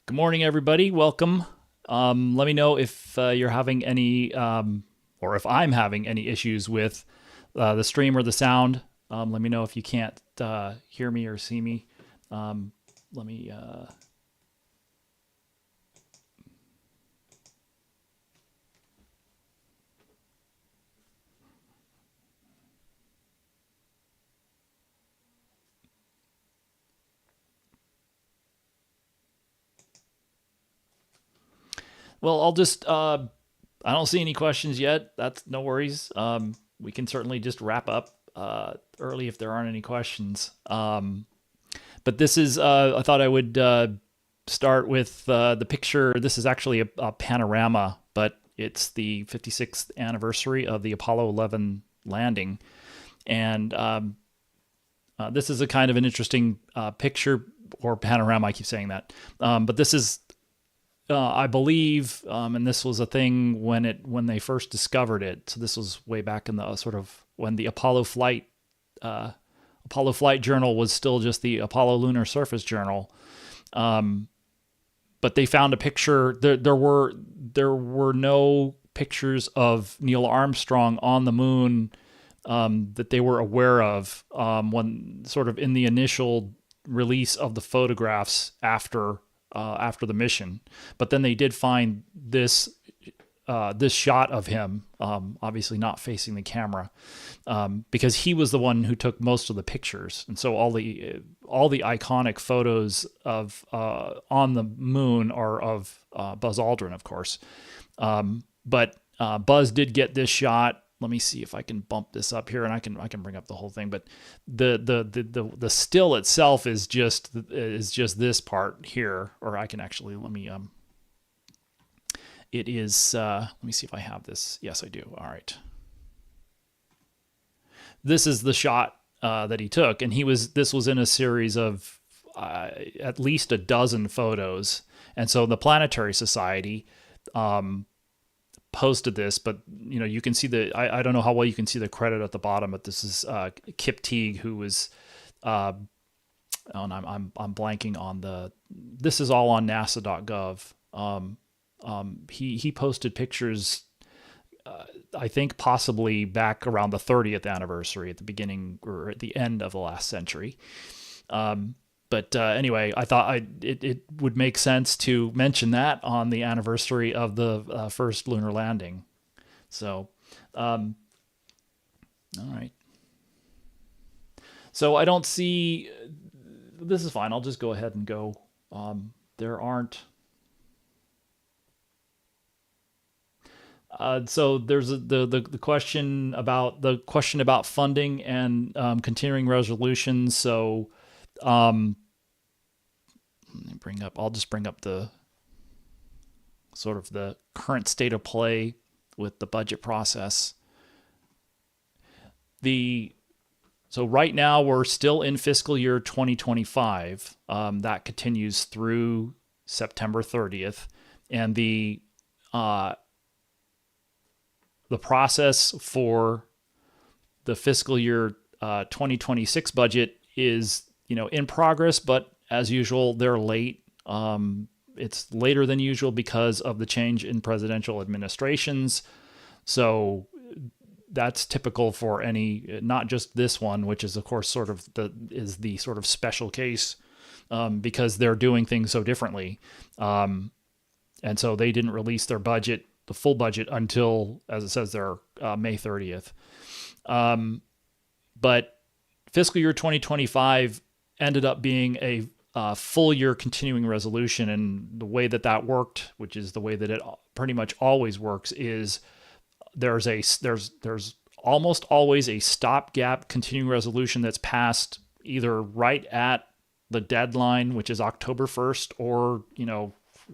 Good morning, everybody. Welcome. Let me know if you're having any, or if I'm having any issues with the stream or the sound. Let me know if you can't hear me or see me. Let me. Well, I'll just. I don't see any questions yet. That's no worries. We can certainly just wrap up early if there aren't any questions. But this is. I thought I would start with the picture. This is actually a panorama, but it's the 56th anniversary of the Apollo 11 landing, and this is a kind of an interesting picture or panorama. I keep saying that, but this is. I believe, and this was a thing when they first discovered it. So this was way back in the sort of when the Apollo flight journal was still just the Apollo Lunar Surface Journal. But they found a picture. There were no pictures of Neil Armstrong on the moon that they were aware of when sort of in the initial release of the photographs after the mission. But then they did find this shot of him, obviously not facing the camera, because he was the one who took most of the pictures. And so all the iconic photos of on the moon are of Buzz Aldrin, of course. But Buzz did get this shot. Let me see if I can bump this up here, and I can bring up the whole thing. But the still itself is just this part here, or I can actually it is. Let me see if I have this. Yes, I do. All right. This is the shot that he took, and this was in a series of at least a dozen photos, and so the Planetary Society. Posted this, but you can see I don't know how well you can see the credit at the bottom, but this is Kip Teague, who was and I'm blanking on this is all on nasa.gov. He posted pictures I think possibly back around the 30th anniversary, at the beginning or at the end of the last century. But anyway, I thought it would make sense to mention that on the anniversary of the first lunar landing. So, all right. So I don't see. This is fine. I'll just go ahead and go. There aren't. So there's the question about funding and continuing resolutions. So. I'll just bring up the sort of the current state of play with the budget process. So right now we're still in fiscal year 2025. That continues through September 30th, and the process for the fiscal year 2026 budget is in progress, but as usual, they're late. It's later than usual because of the change in presidential administrations. So that's typical for not just this one, which is of course sort of the sort of special case, because they're doing things so differently. And so they didn't release their budget, the full budget, until, as it says there, May 30th. But fiscal year 2025 ended up being a full year continuing resolution, and the way that worked, which is the way that it pretty much always works, is there's almost always a stopgap continuing resolution that's passed either right at the deadline, which is October 1st, or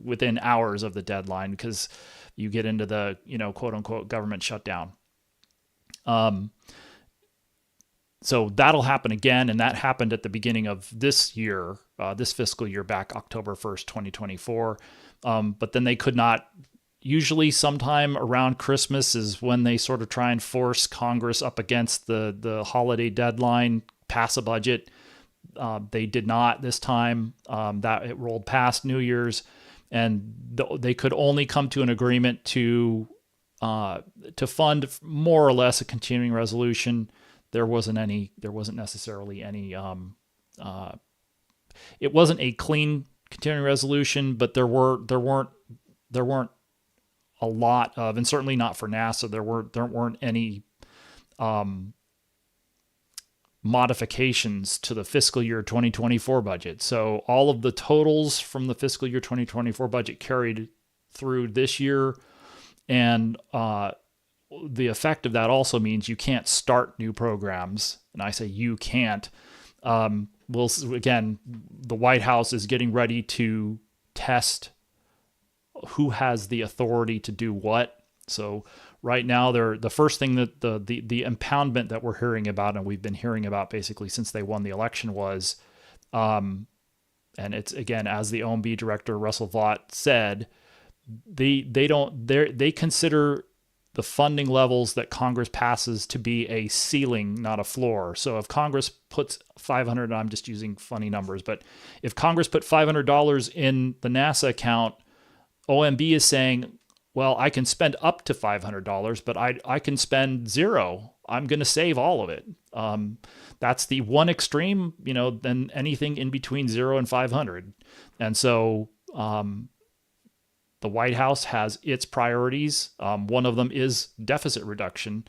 within hours of the deadline, because you get into the quote unquote government shutdown. So that'll happen again, and that happened at the beginning of this year, this fiscal year, back October 1st, 2024. But then they could not. Usually sometime around Christmas is when they sort of try and force Congress up against the holiday deadline, pass a budget. They did not this time. That it rolled past New Year's, and they could only come to an agreement to fund more or less a continuing resolution. There wasn't necessarily any. It wasn't a clean continuing resolution, but there weren't a lot of, and certainly not for NASA. There weren't any modifications to the fiscal year 2024 budget. So all of the totals from the fiscal year 2024 budget carried through this year, and the effect of that also means you can't start new programs. And I say you can't. Again, the White House is getting ready to test who has the authority to do what. So right now, the first thing that the impoundment that we're hearing about, and we've been hearing about basically since they won the election, was, and it's, again, as the OMB director Russell Vought said, they consider the funding levels that Congress passes to be a ceiling, not a floor. So if Congress puts $500, I'm just using funny numbers, but if Congress put $500 in the NASA account, OMB is saying, well, I can spend up to $500, but I can spend zero. I'm going to save all of it. That's the one extreme, then anything in between 0 and 500. And so the White House has its priorities. One of them is deficit reduction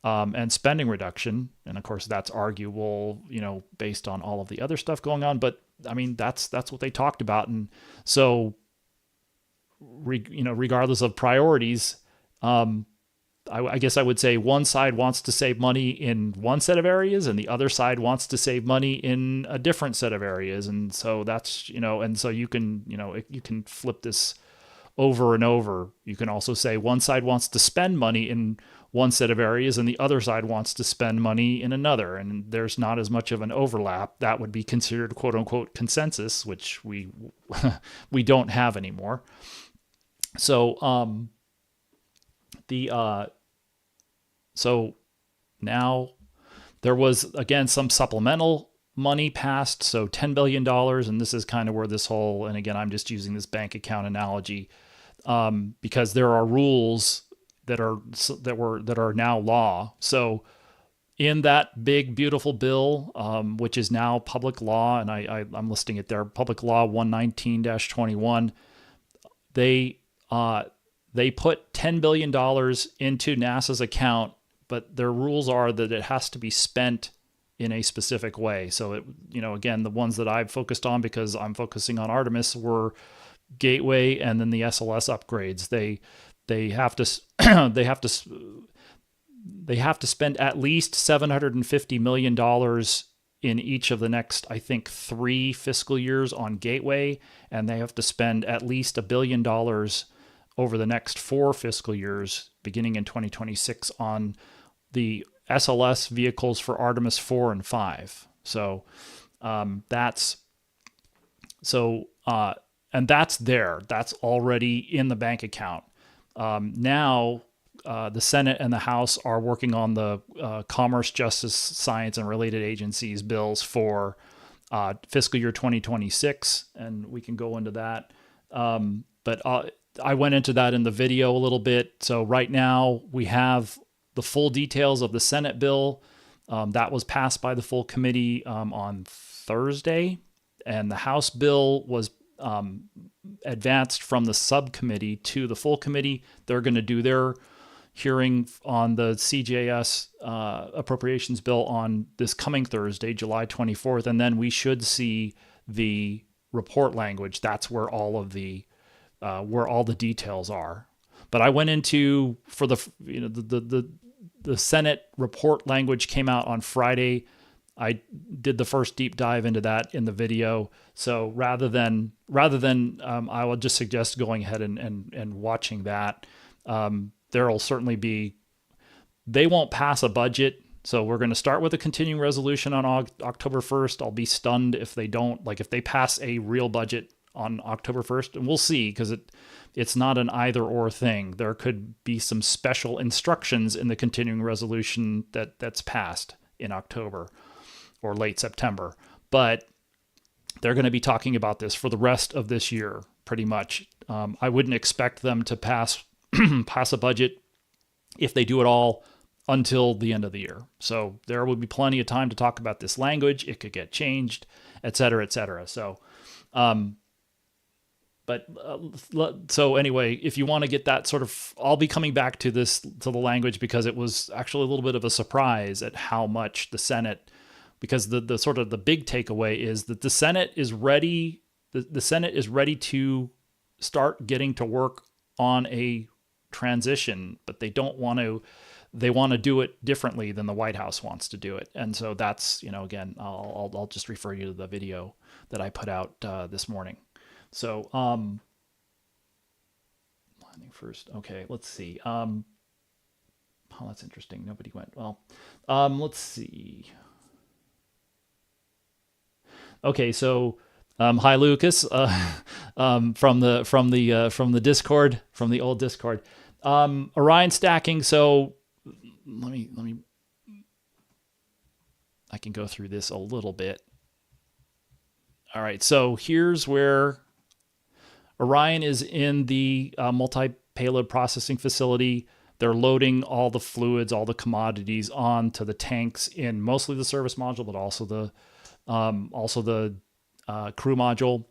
and spending reduction. And of course, that's arguable, based on all of the other stuff going on. But I mean, that's what they talked about. And so, regardless of priorities, I guess I would say one side wants to save money in one set of areas and the other side wants to save money in a different set of areas. And so that's, and so you can flip this over and over. You can also say one side wants to spend money in one set of areas and the other side wants to spend money in another. And there's not as much of an overlap. That would be considered quote unquote consensus, which we don't have anymore. So, so now there was, again, some supplemental money passed. So $10 billion. And this is kind of where this whole, and again, I'm just using this bank account analogy, because there are rules that are now law. So in that big, beautiful bill, which is now public law, and I'm listing it there, Public Law 119-21, they put $10 billion into NASA's account, but their rules are that it has to be spent in a specific way. So again, the ones that I've focused on, because I'm focusing on Artemis, were Gateway and then the SLS upgrades. They have to spend at least $750 million in each of the next, I think, 3 fiscal years on Gateway, and they have to spend at least $1 billion over the next 4 fiscal years, beginning in 2026, on the SLS vehicles for Artemis 4 and 5. So that's there. That's already in the bank account. Now the Senate and the House are working on the Commerce, Justice, Science, and Related Agencies bills for fiscal year 2026, and we can go into that. But I went into that in the video a little bit. So right now we have the full details of the Senate bill. That was passed by the full committee on Thursday, and the House bill was advanced from the subcommittee to the full committee. They're going to do their hearing on the CJS appropriations bill on this coming Thursday, July 24th, and then we should see the report language. That's where all of the details are. But I went into, for the Senate report language came out on Friday. I did the first deep dive into that in the video. So rather than I would just suggest going ahead and watching that. There'll certainly be, they won't pass a budget. So we're going to start with a continuing resolution on October 1st. I'll be stunned if they don't, if they pass a real budget on October 1st, and we'll see, because it's not an either or thing. There could be some special instructions in the continuing resolution that's passed in October or late September. but they're going to be talking about this for the rest of this year, pretty much. I wouldn't expect them to pass a budget, if they do it all, until the end of the year. So there will be plenty of time to talk about this language. It could get changed, et cetera, et cetera. So, so anyway, if you want to get that sort of, I'll be coming back to the language, because it was actually a little bit of a surprise at how much the Senate, because the sort of the big takeaway is that the Senate is ready. The Senate is ready to start getting to work on a transition, but they don't want to. They want to do it differently than the White House wants to do it. And so that's, again, I'll just refer you to the video that I put out this morning. So, landing first. Okay, let's see. Oh, that's interesting. Nobody went. Well, let's see. Okay, so hi Lucas, from the Discord, from the old Discord. Orion stacking. So let me. I can go through this a little bit. All right, so here's where Orion is in the multi-payload processing facility. They're loading all the fluids, all the commodities onto the tanks in mostly the service module, but also the crew module.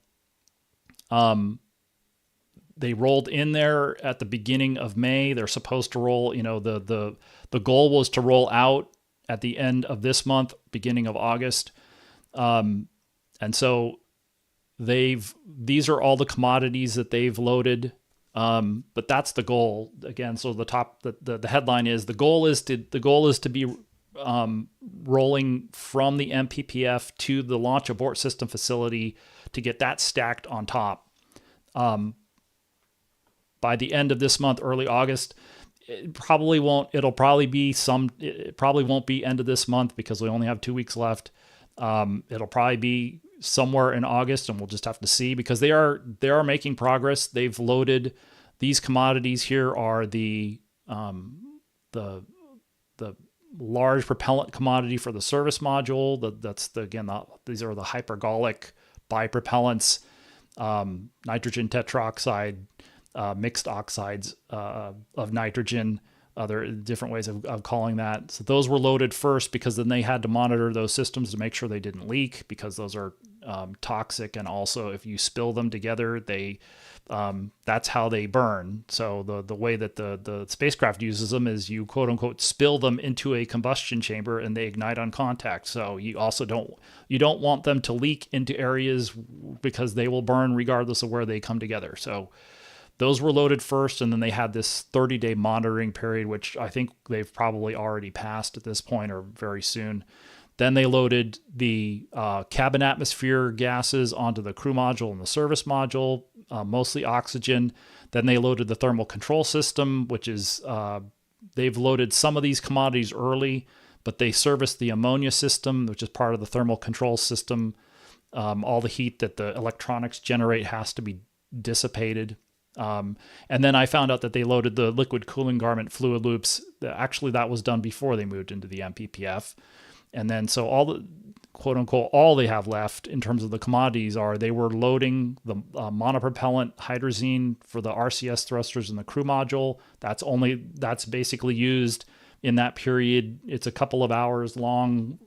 They rolled in there at the beginning of May. They're supposed to roll, the goal was to roll out at the end of this month, beginning of August. And so these are all the commodities that they've loaded. But that's the goal again. So the headline is the goal is to be rolling from the MPPF to the launch abort system facility to get that stacked on top. By the end of this month, early August. It probably won't be end of this month, because we only have 2 weeks left. It'll probably be somewhere in August, and we'll just have to see, because they are making progress. They've loaded these commodities. Here are the large propellant commodity for the service module. These are the hypergolic bipropellants, nitrogen tetroxide, mixed oxides of nitrogen, other different ways of calling that. So those were loaded first, because then they had to monitor those systems to make sure they didn't leak, because those are toxic, and also if you spill them together, that's how they burn. So the way that the spacecraft uses them is you quote unquote spill them into a combustion chamber, and they ignite on contact. So you also don't want them to leak into areas, because they will burn regardless of where they come together. So those were loaded first, and then they had this 30-day monitoring period, which I think they've probably already passed at this point, or very soon. Then they loaded the cabin atmosphere gases onto the crew module and the service module, mostly oxygen. Then they loaded the thermal control system, which is, they've loaded some of these commodities early, but they service the ammonia system, which is part of the thermal control system. All the heat that the electronics generate has to be dissipated. And then I found out that they loaded the liquid cooling garment fluid loops. Actually, that was done before they moved into the MPPF. And then, so all the quote unquote, all they have left in terms of the commodities are they were loading the monopropellant hydrazine for the RCS thrusters in the crew module. That's basically used in that period. It's a couple of hours long,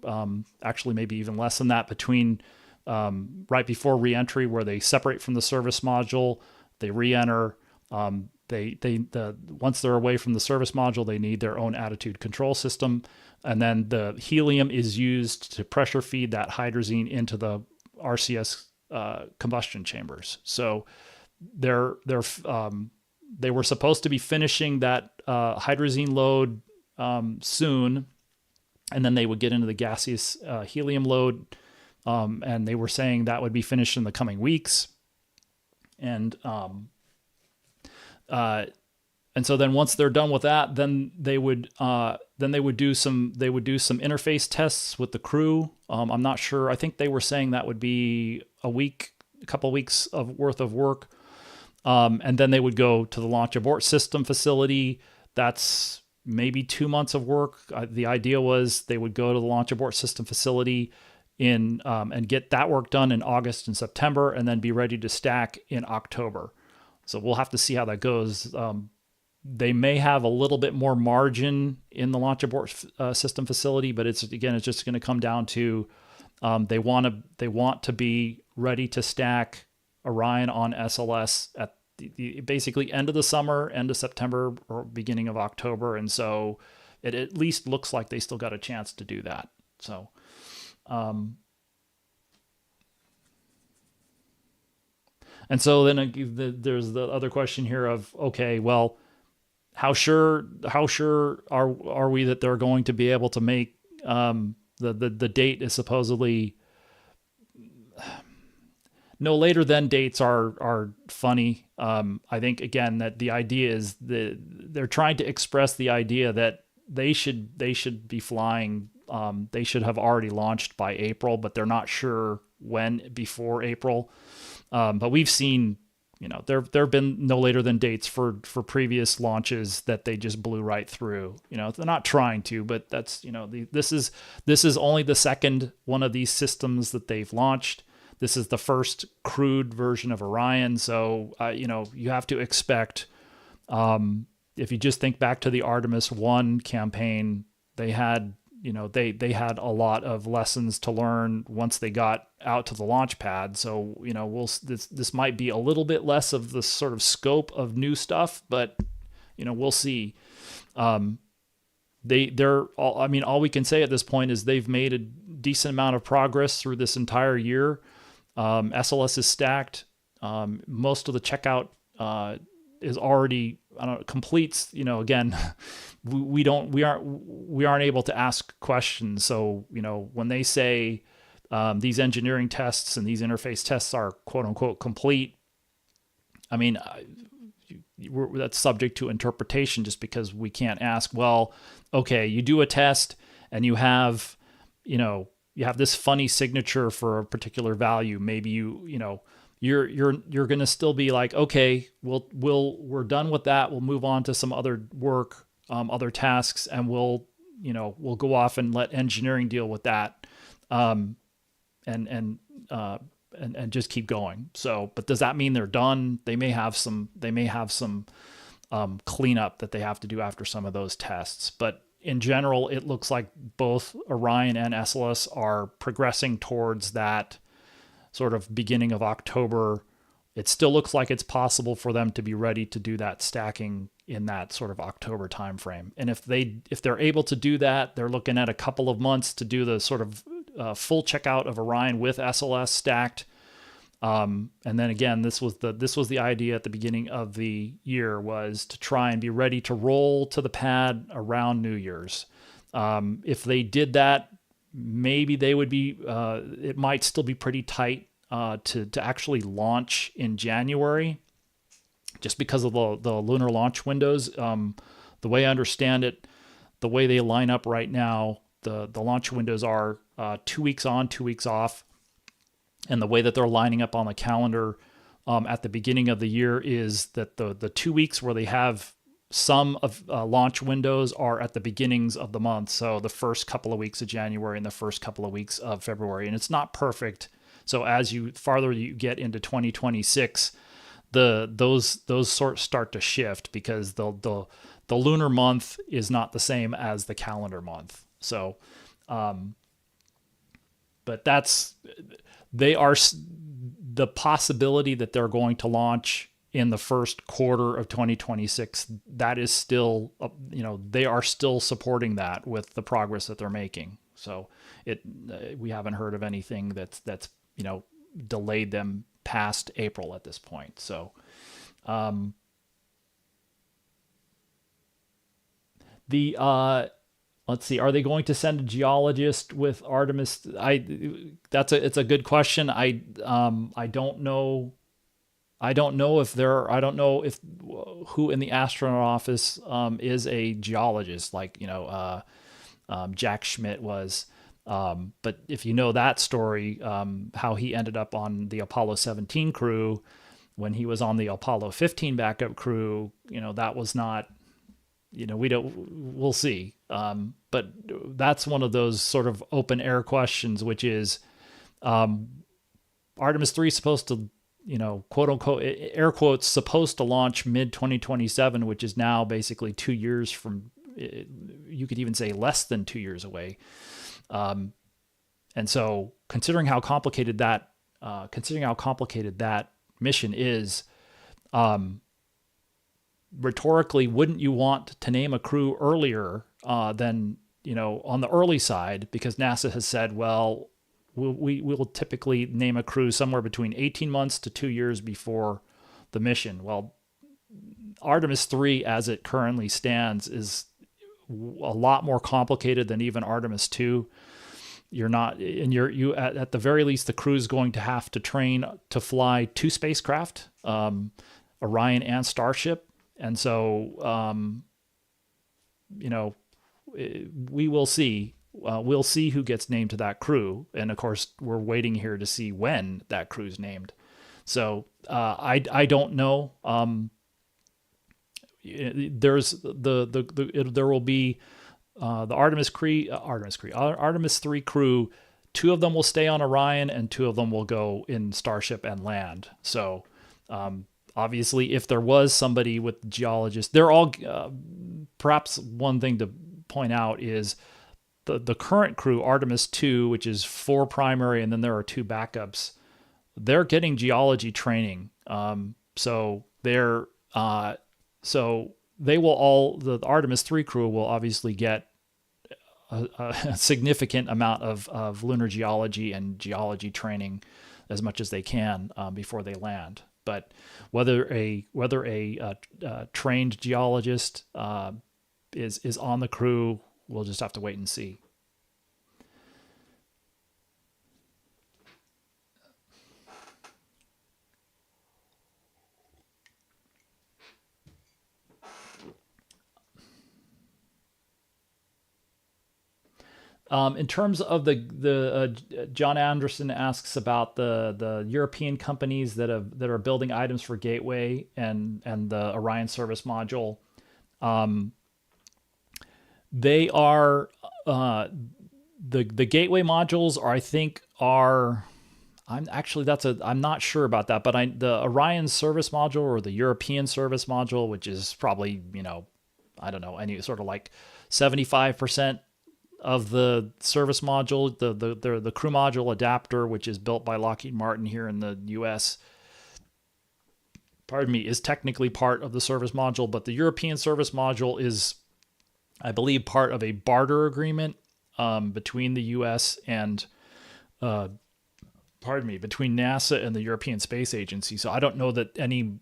actually maybe even less than that, between right before reentry, where they separate from the service module. They re-enter. Once they're away from the service module, they need their own attitude control system, and then the helium is used to pressure feed that hydrazine into the RCS combustion chambers. So they were supposed to be finishing that hydrazine load soon, and then they would get into the gaseous helium load, and they were saying that would be finished in the coming weeks. And so then once they're done with that, then they would do some interface tests with the crew. I'm not sure. I think they were saying that would be a couple of weeks worth of work. And then they would go to the launch abort system facility. That's maybe 2 months of work. The idea was they would go to the launch abort system facility, and get that work done in August and September, and then be ready to stack in October. So we'll have to see how that goes. They may have a little bit more margin in the launch abort system facility, but it's just going to come down to they want to be ready to stack Orion on SLS at the basically end of the summer, end of September, or beginning of October, and so it at least looks like they still got a chance to do that. So. And so then there's the other question here of, okay, well, how sure are we that they're going to be able to make the date is supposedly no later than dates are funny. I think again that the idea is that they're trying to express the idea that they should be flying. They should have already launched by April, but they're not sure when before April. But we've seen, there have been no later than dates for previous launches that they just blew right through. They're not trying to, but that's, this is only the second one of these systems that they've launched. This is the first crewed version of Orion. So, you have to expect, if you just think back to the Artemis I campaign, they had, they had a lot of lessons to learn once they got out to the launch pad. So, this might be a little bit less of the sort of scope of new stuff, but, we'll see. All we can say at this point is they've made a decent amount of progress through this entire year. SLS is stacked. Most of the checkout, is already, completes, again, we aren't able to ask questions. So, when they say, these engineering tests and these interface tests are quote unquote complete, that's subject to interpretation just because we can't ask, well, okay, you do a test and you have this funny signature for a particular value. Maybe you're going to still be like, okay, we're done with that. We'll move on to some other work, other tasks, and we'll go off and let engineering deal with that. And just keep going. So, but does that mean they're done? They may have some cleanup that they have to do after some of those tests. But in general, it looks like both Orion and SLS are progressing towards that sort of beginning of October. It still looks like it's possible for them to be ready to do that stacking in that sort of October timeframe. And if they're able to do that, they're looking at a couple of months to do the sort of full checkout of Orion with SLS stacked. And then again, this was the idea at the beginning of the year, was to try and be ready to roll to the pad around New Year's. If they did that, maybe they would be, it might still be pretty tight to actually launch in January, just because of the lunar launch windows. The way I understand it, the way they line up right now, the launch windows are 2 weeks on, 2 weeks off. And the way that they're lining up on the calendar at the beginning of the year is that the 2 weeks where they have some of launch windows are at the beginnings of the month. So the first couple of weeks of January and the first couple of weeks of February. And it's not perfect. So as farther you get into 2026, those sorts start to shift, because the lunar month is not the same as the calendar month. So, but the possibility that they're going to launch in the first quarter of 2026, that is still, they are still supporting that with the progress that they're making. So we haven't heard of anything that's delayed them past April at this point. So, let's see. Are they going to send a geologist with Artemis? It's a good question. I don't know. I don't know if who in the astronaut office is a geologist, like Jack Schmidt was. But if you know that story, how he ended up on the Apollo 17 crew when he was on the Apollo 15 backup crew, that was not we'll see. But that's one of those sort of open air questions, which is, Artemis 3 is supposed to, quote unquote, air quotes, supposed to launch mid 2027, which is now basically 2 years from, you could even say less than 2 years away. And so considering how complicated that mission is, rhetorically, wouldn't you want to name a crew earlier than, on the early side? Because NASA has said, well, we will typically name a crew somewhere between 18 months to 2 years before the mission. Well, Artemis 3, as it currently stands, is a lot more complicated than even Artemis 2. You're not, and you at the very least, the crew is going to have to train to fly 2 spacecraft, Orion and Starship. And so, we will see. We'll see who gets named to that crew. And of course, we're waiting here to see when that crew's named. So I don't know. There's there will be the Artemis 3 crew. 2 of them will stay on Orion, and 2 of them will go in Starship and land. So obviously, if there was somebody with geologists, they're all. Perhaps one thing to point out is the current crew, Artemis II, which is 4 primary, and then there are 2 backups. They're getting geology training. So they will all, the Artemis III crew will obviously get a significant amount of lunar geology and geology training as much as they can before they land. But whether a trained geologist is on the crew, we'll just have to wait and see. In terms of the John Anderson asks about the European companies that are building items for Gateway and the Orion service module. They are the Gateway modules I'm not sure about that, but the Orion service module or the European service module, which is probably, I don't know, any sort of like 75% of the service module, the crew module adapter, which is built by Lockheed Martin here in the US, is technically part of the service module, but the European service module is, I believe, part of a barter agreement between the US and, between NASA and the European Space Agency. So I don't know that any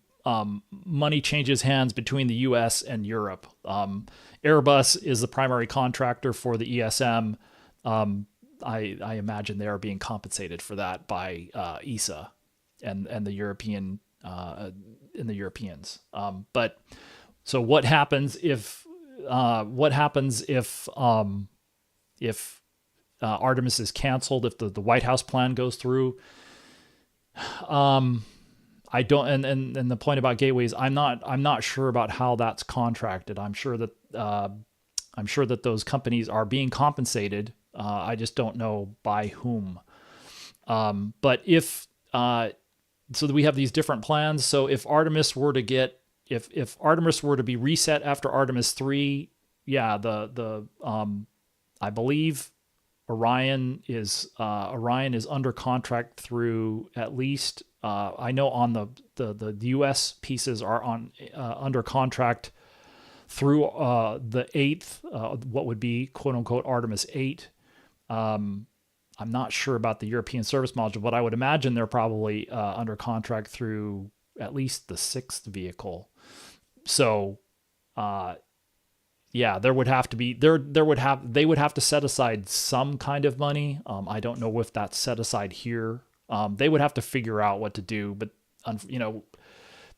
money changes hands between the US and Europe. Airbus is the primary contractor for the ESM. I imagine they are being compensated for that by ESA and the European in the Europeans. But so what happens if Artemis is canceled, if the White House plan goes through? I don't, and the point about gateways, I'm not sure about how that's contracted. I'm sure that those companies are being compensated. I just don't know by whom. But if so we have these different plans. So if Artemis were to get, if Artemis were to be reset after Artemis 3, yeah, I believe Orion is under contract through at least, I know on the U.S. pieces are on under contract through the 8th, what would be quote unquote Artemis 8. I'm not sure about the European service module, but I would imagine they're probably under contract through at least the 6th vehicle. So, yeah, they would have to set aside some kind of money. I don't know if that's set aside here. They would have to figure out what to do. But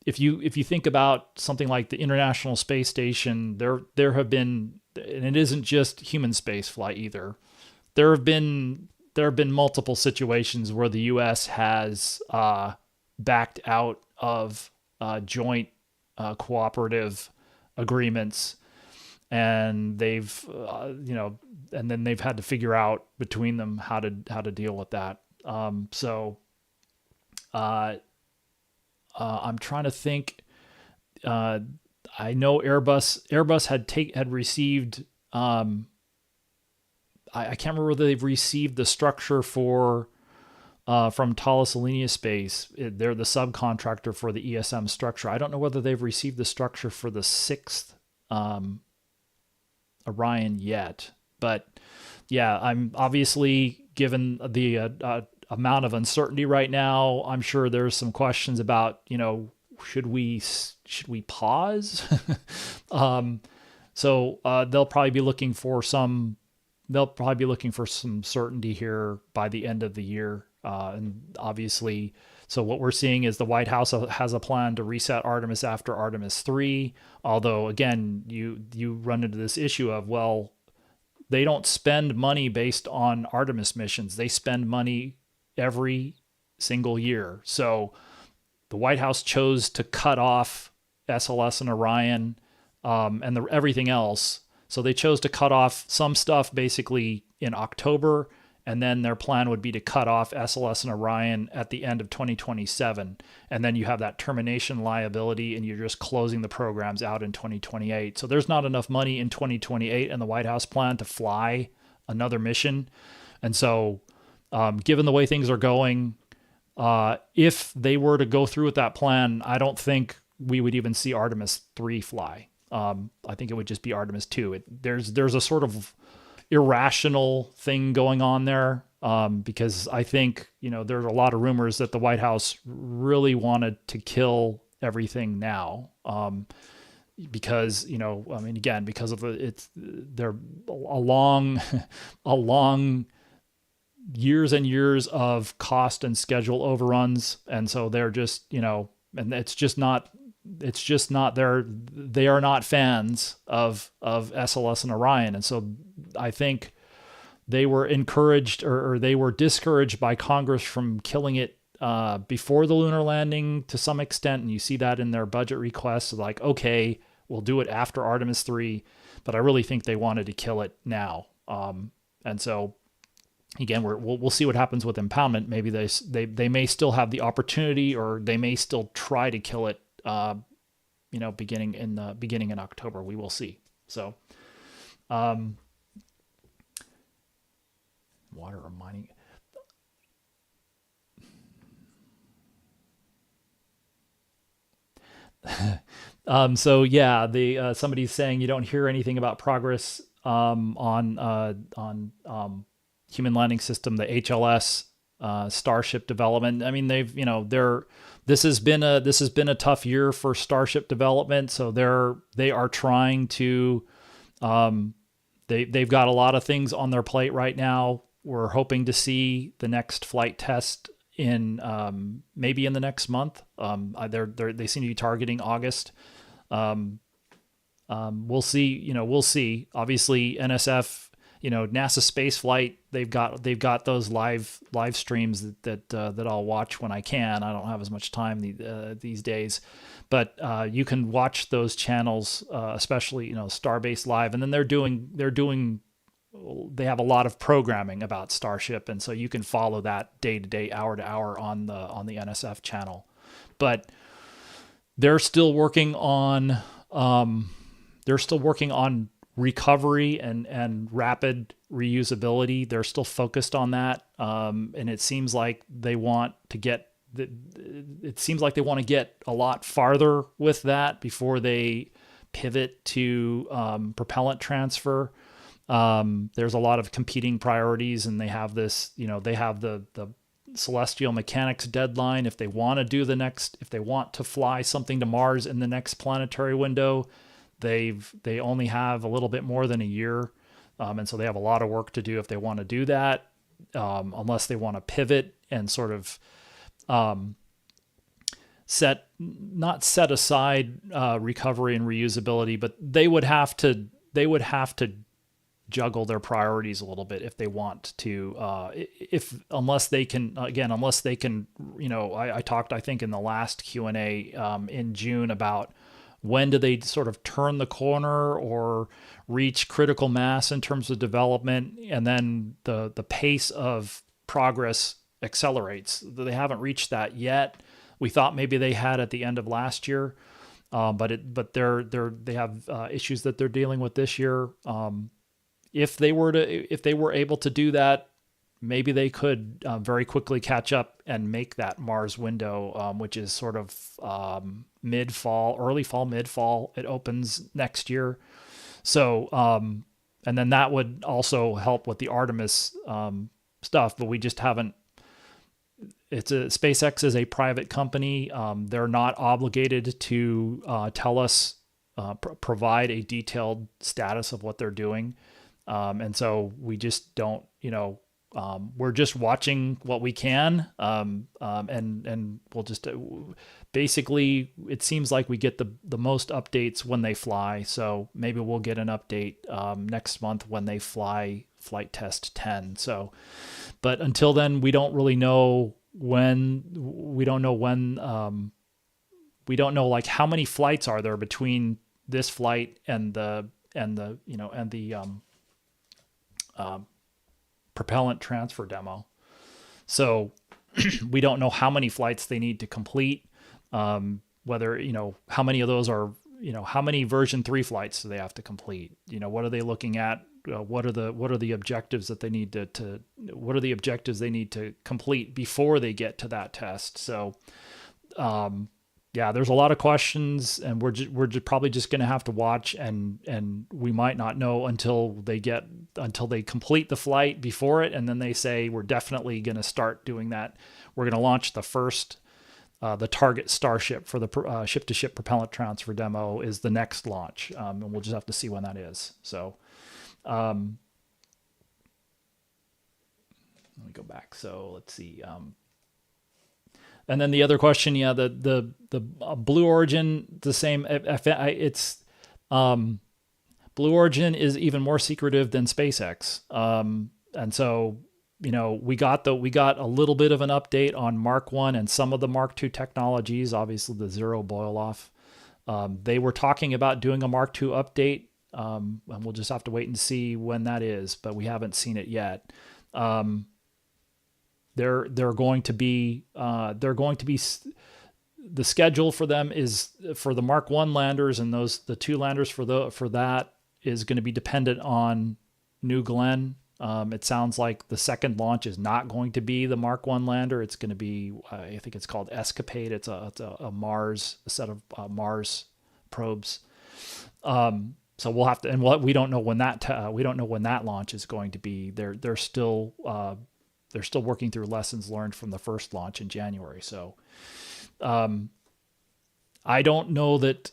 if you think about something like the International Space Station, there have been, and it isn't just human space flight either. There have been multiple situations where the U.S. has backed out of joint cooperative agreements. and they've and then they've had to figure out between them how to deal with that. I'm trying to think. I know Airbus had received. I can't remember whether they've received the structure for from Thales Alenia Space. They're the subcontractor for the ESM structure. I don't know whether they've received the structure for the 6th Orion yet, but yeah, I'm obviously, given the amount of uncertainty right now, I'm sure there's some questions about, should we pause? So they'll probably be looking for some certainty here by the end of the year. And obviously, so what we're seeing is the White House has a plan to reset Artemis after Artemis III. Although, again, you run into this issue of, well, they don't spend money based on Artemis missions. They spend money every single year. So the White House chose to cut off SLS and Orion and everything else. So they chose to cut off some stuff basically in October, and then their plan would be to cut off SLS and Orion at the end of 2027. And then you have that termination liability, and you're just closing the programs out in 2028. So there's not enough money in 2028 in the White House plan to fly another mission. And so given the way things are going, if they were to go through with that plan, I don't think we would even see Artemis III fly. I think it would just be Artemis II. There's a sort of irrational thing going on there, because I think, there's a lot of rumors that the White House really wanted to kill everything now, because because of they're a long years and years of cost and schedule overruns, and so they're just and they are not fans of SLS and Orion. And so I think they were encouraged or they were discouraged by Congress from killing it before the lunar landing to some extent. And you see that in their budget requests, like, okay, we'll do it after Artemis III, but I really think they wanted to kill it now. And so again, we'll see what happens with impoundment. Maybe they may still have the opportunity, or they may still try to kill it beginning in October. We will see. So, water or mining. So yeah, somebody's saying you don't hear anything about progress on human landing system, the HLS Starship development. I mean, this has been a tough year for Starship development. So they are trying to, they've got a lot of things on their plate right now. We're hoping to see the next flight test in maybe in the next month. They seem to be targeting August. We'll see. We'll see. Obviously, NSF. NASA space flight, they've got those live streams that I'll watch when I can. I don't have as much time these days, but you can watch those channels, especially Starbase Live, and then they have a lot of programming about Starship, and so you can follow that day to day, hour to hour on the NSF channel. But they're still working on recovery and rapid reusability. They're still focused on that. And it seems like they want to get a lot farther with that before they pivot to propellant transfer. There's a lot of competing priorities, and they have this, they have the celestial mechanics deadline. If they want to fly something to Mars in the next planetary window, they only have a little bit more than a year. And so they have a lot of work to do if they want to do that, unless they want to pivot and sort of not set aside recovery and reusability, but they would have to juggle their priorities a little bit if they want to, unless they can, I talked, I think in the last Q&A in June about when do they sort of turn the corner or reach critical mass in terms of development, and then the pace of progress accelerates. They haven't reached that yet. We thought maybe they had at the end of last year, but they have issues that they're dealing with this year. If they were able to do that, maybe they could very quickly catch up and make that Mars window, which is sort of early fall, mid-fall. It opens next year. So, and then that would also help with the Artemis stuff, but we just haven't. SpaceX is a private company. They're not obligated to tell us, provide a detailed status of what they're doing. And so we just don't, we're just watching what we can. And we'll just basically, it seems like we get the most updates when they fly. So maybe we'll get an update next month when they fly flight test 10. So, but until then, we don't really know when, we don't know like how many flights are there between this flight and the propellant transfer demo. So we don't know how many flights they need to complete, whether, how many of those are, how many version 3 flights do they have to complete? What are they looking at? What are the objectives that they need what are the objectives they need to complete before they get to that test? So, yeah, there's a lot of questions, and we're probably just going to have to watch, and we might not know until they complete the flight before it, and then they say we're definitely going to start doing that. We're going to launch the target Starship for the ship-to-ship propellant transfer demo is the next launch, and we'll just have to see when that is. So, let me go back. So let's see. And then the other question, the Blue Origin, the same. It's Blue Origin is even more secretive than SpaceX, and so we got a little bit of an update on Mark 1 and some of the Mark 2 technologies. Obviously, the zero boil off. They were talking about doing a Mark 2 update, and we'll just have to wait and see when that is. But we haven't seen it yet. They're going to be the schedule for them is for the Mark 1 landers, and the 2 landers for that is going to be dependent on New Glenn. It sounds like the second launch is not going to be the Mark 1 lander. It's going to be, I think it's called Escapade. It's a set of Mars probes. So we'll have to, and we don't know when that launch is going to be. They're still working through lessons learned from the first launch in January. So, I don't know that,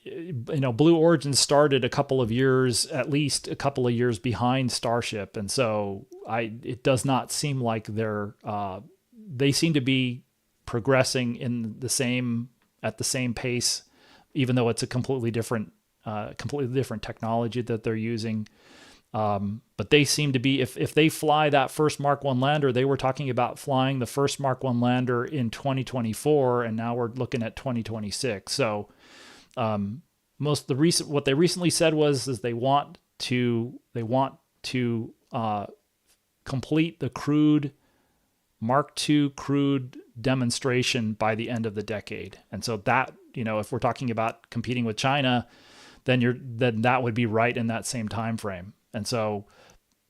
Blue Origin started at least a couple of years behind Starship. And so it does not seem like they seem to be progressing at the same pace, even though it's a completely different technology that they're using. But they seem to be, if they fly that first Mark 1 lander, they were talking about flying the first Mark 1 lander in 2024, and now we're looking at 2026. So, what they recently said is they want to complete the Mark II crewed demonstration by the end of the decade. And so that, if we're talking about competing with China, then that would be right in that same time frame. And so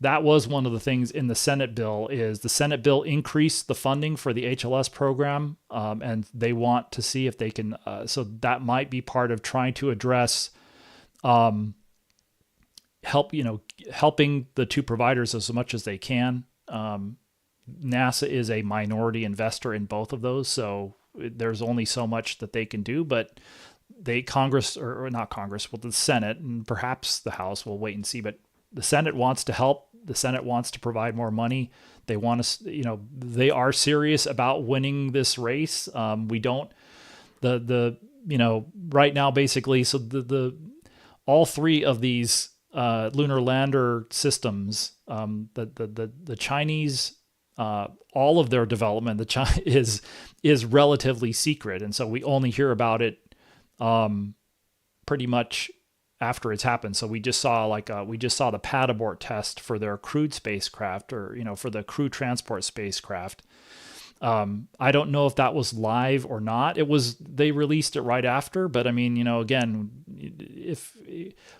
that was one of the things in the Senate bill. Is the Senate bill increased the funding for the HLS program, and they want to see if they can. So that might be part of trying to address helping the 2 providers as much as they can. NASA is a minority investor in both of those, so there's only so much that they can do. But the Senate and perhaps the House, we'll wait and see. But the Senate wants to help. The Senate wants to provide more money. They want to, they are serious about winning this race. We don't, right now, basically, so all 3 of these lunar lander systems, the Chinese, all of their development, is relatively secret. And so we only hear about it pretty much after it's happened. So we just saw the pad abort test for their crewed spacecraft, or for the crew transport spacecraft. I don't know if that was live or not. They released it right after, but I mean, again, if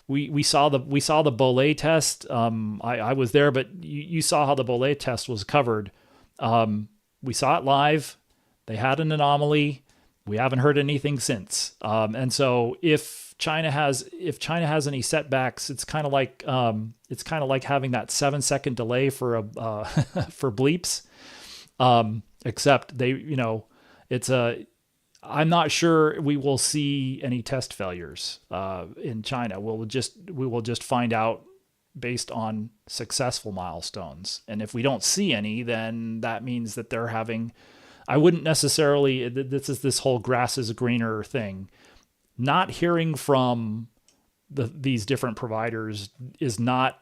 we saw the Bolay test, I was there, but you saw how the Bolay test was covered. We saw it live. They had an anomaly. We haven't heard anything since. And so if China has any setbacks, it's kind of like having that 7-second delay for for bleeps. Except I'm not sure we will see any test failures in China. We will just find out based on successful milestones. And if we don't see any, then that means that they're having. I wouldn't necessarily. This is this whole grass is greener thing. Not hearing from these different providers does not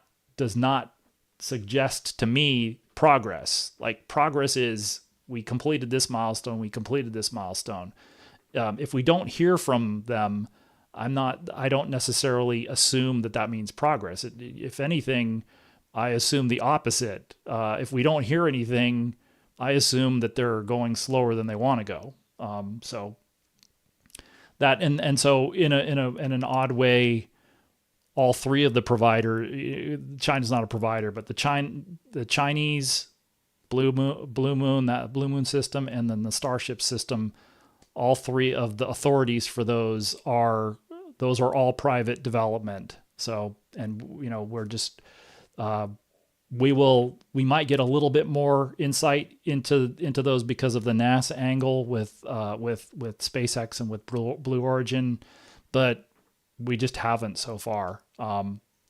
suggest to me progress. Like, progress is we completed this milestone. If we don't hear from them, I don't necessarily assume that means progress. If anything, I assume the opposite. If we don't hear anything, I assume that they're going slower than they want to go. So that, and so in an odd way, all three of the China's not a provider, but the Chinese Blue Moon system, and then the Starship system, all three of the authorities for those are all private development. So, and we're just we might get a little bit more insight into those because of the NASA angle with SpaceX and with Blue Origin, but we just haven't so far.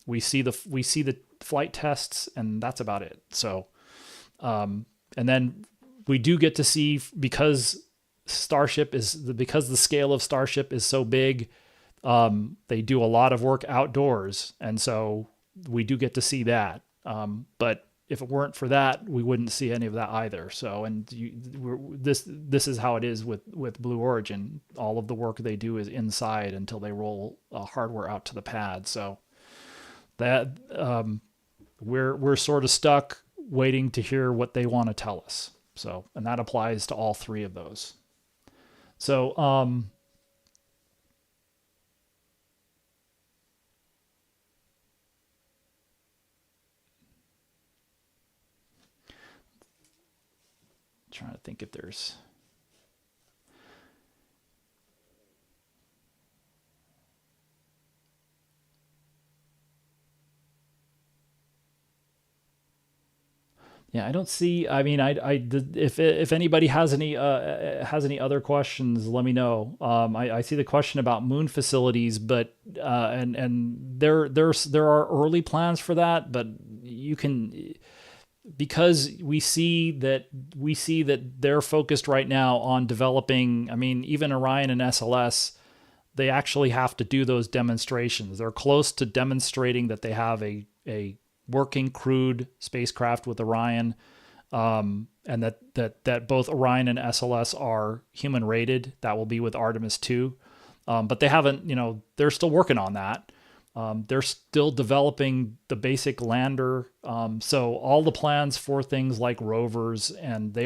We see the flight tests, and that's about it. So, and then we do get to see, because the scale of Starship is so big, they do a lot of work outdoors, and so we do get to see that. But if it weren't for that, we wouldn't see any of that either. So, and this is how it is with Blue Origin. All of the work they do is inside until they roll hardware out to the pad. So that we're sort of stuck waiting to hear what they want to tell us. So, and that applies to all three of those. So, trying to think if there's. Yeah, I don't see. I mean, if anybody has any other questions, let me know. I see the question about moon facilities, but and there are early plans for that, but you can, because we see that they're focused right now on developing. I mean, even Orion and SLS, they actually have to do those demonstrations. They're close to demonstrating that they have a working crewed spacecraft with Orion, and that both Orion and SLS are human rated. That will be with Artemis II, but they haven't. They're still working on that. They're still developing the basic lander. So all the plans for things like rovers, and they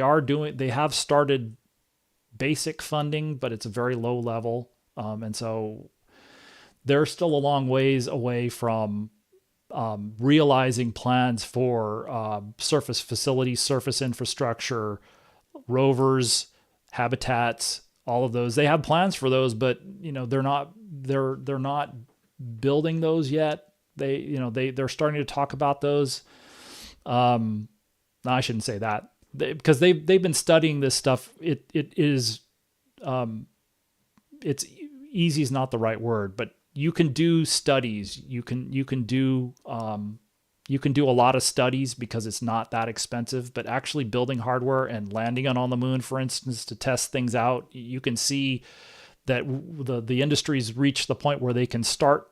have started basic funding, but it's a very low level, and so they're still a long ways away from realizing plans for surface facilities, surface infrastructure, rovers, habitats, all of those. They have plans for those, but they're not building those yet. They're starting to talk about those. No, I shouldn't say that, because they've been studying this stuff. It's easy is not the right word, but you can do studies. You can do a lot of studies because it's not that expensive. But actually building hardware and landing it on the moon, for instance, to test things out, you can see that the industry's reached the point where they can start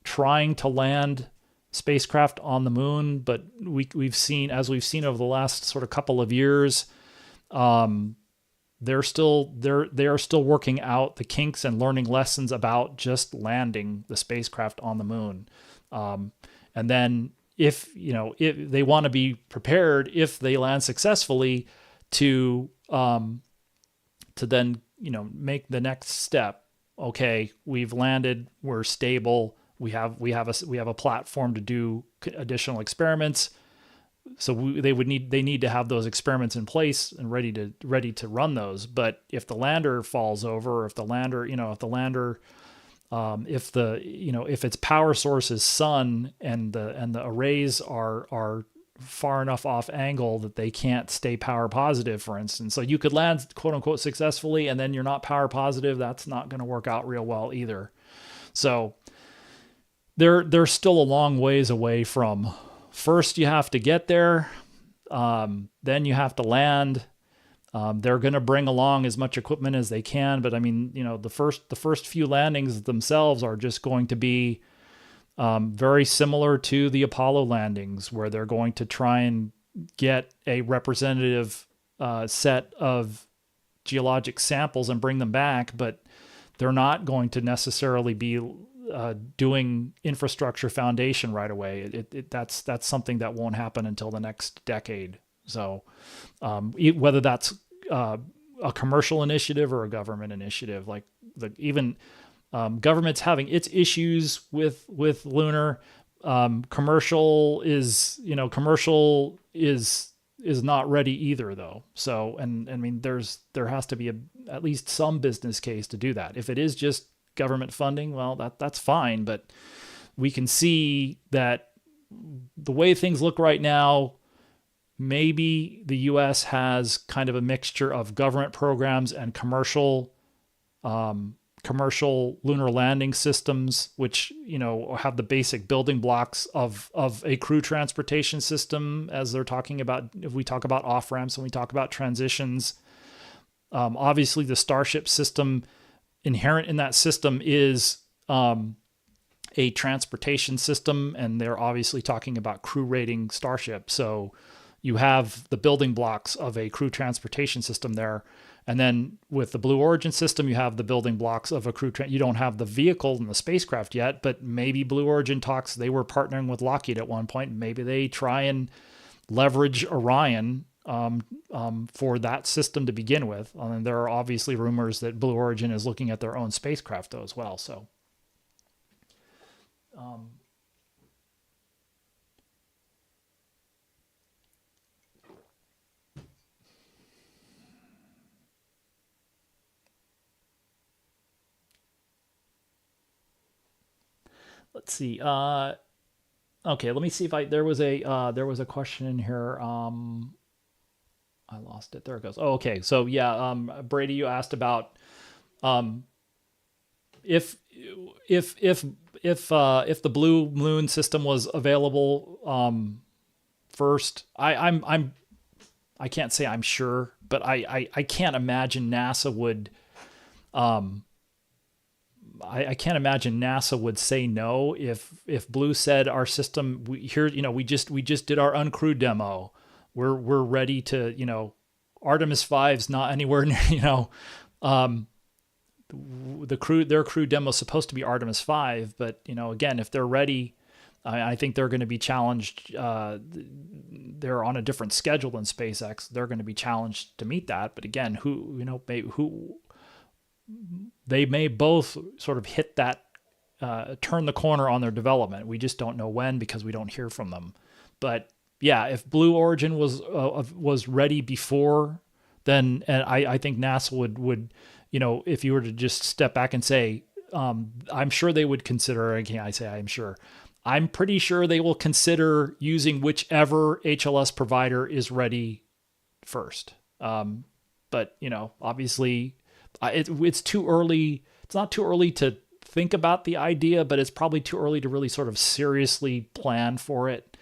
trying to land spacecraft on the moon. But we've seen over the last sort of couple of years, they are still working out the kinks and learning lessons about just landing the spacecraft on the moon. And then if they want to be prepared, if they land successfully, to then make the next step. Okay, we've landed, we're stable, we have a platform to do additional experiments. So they need to have those experiments in place and ready to run those. But if the lander falls over, or if its power source is sun and the arrays are far enough off angle that they can't stay power positive, for instance. So you could land quote unquote successfully and then you're not power positive. That's not going to work out real well either. So they're still a long ways away from, first you have to get there, then you have to land. They're going to bring along as much equipment as they can, but I mean, the first few landings themselves are just going to be very similar to the Apollo landings, where they're going to try and get a representative set of geologic samples and bring them back, but they're not going to necessarily be doing infrastructure foundation right away. That's something that won't happen until the next decade. So whether that's a commercial initiative or a government initiative, like government's having its issues with lunar. Commercial is not ready either, though. So, and I mean, there has to be at least some business case to do that. If it is just government funding, well, that's fine. But we can see that the way things look right now, maybe the U.S. has kind of a mixture of government programs and commercial lunar landing systems, which have the basic building blocks of a crew transportation system, as they're talking about. If we talk about off ramps and we talk about transitions, obviously the Starship system, inherent in that system is a transportation system, and they're obviously talking about crew rating Starship. So you have the building blocks of a crew transportation system there. And then with the Blue Origin system, you have the building blocks of a crew. You don't have the vehicle and the spacecraft yet, but maybe Blue Origin talks. They were partnering with Lockheed at one point. Maybe they try and leverage Orion for that system to begin with. And there are obviously rumors that Blue Origin is looking at their own spacecraft though as well. So, let's see. Okay, let me see if there was a question in here. I lost it. There it goes. Oh, okay. So yeah, Brady, you asked about if the Blue Moon system was available first. I can't say I'm sure, but I can't imagine NASA would. I can't imagine NASA would say no if Blue said our system we just did our uncrewed demo. We're ready to, Artemis V's not anywhere near, their crew demo is supposed to be Artemis V, but again, if they're ready, I think they're going to be challenged. They're on a different schedule than SpaceX. They're going to be challenged to meet that. But again, they may both sort of hit that, turn the corner on their development. We just don't know when because we don't hear from them. But yeah, if Blue Origin was ready before, then and I think NASA would if you were to just step back and say, I'm sure they would consider. Again, I say I'm sure. I'm pretty sure they will consider using whichever HLS provider is ready first. But obviously, it's too early. It's not too early to think about the idea, but it's probably too early to really sort of seriously plan for it.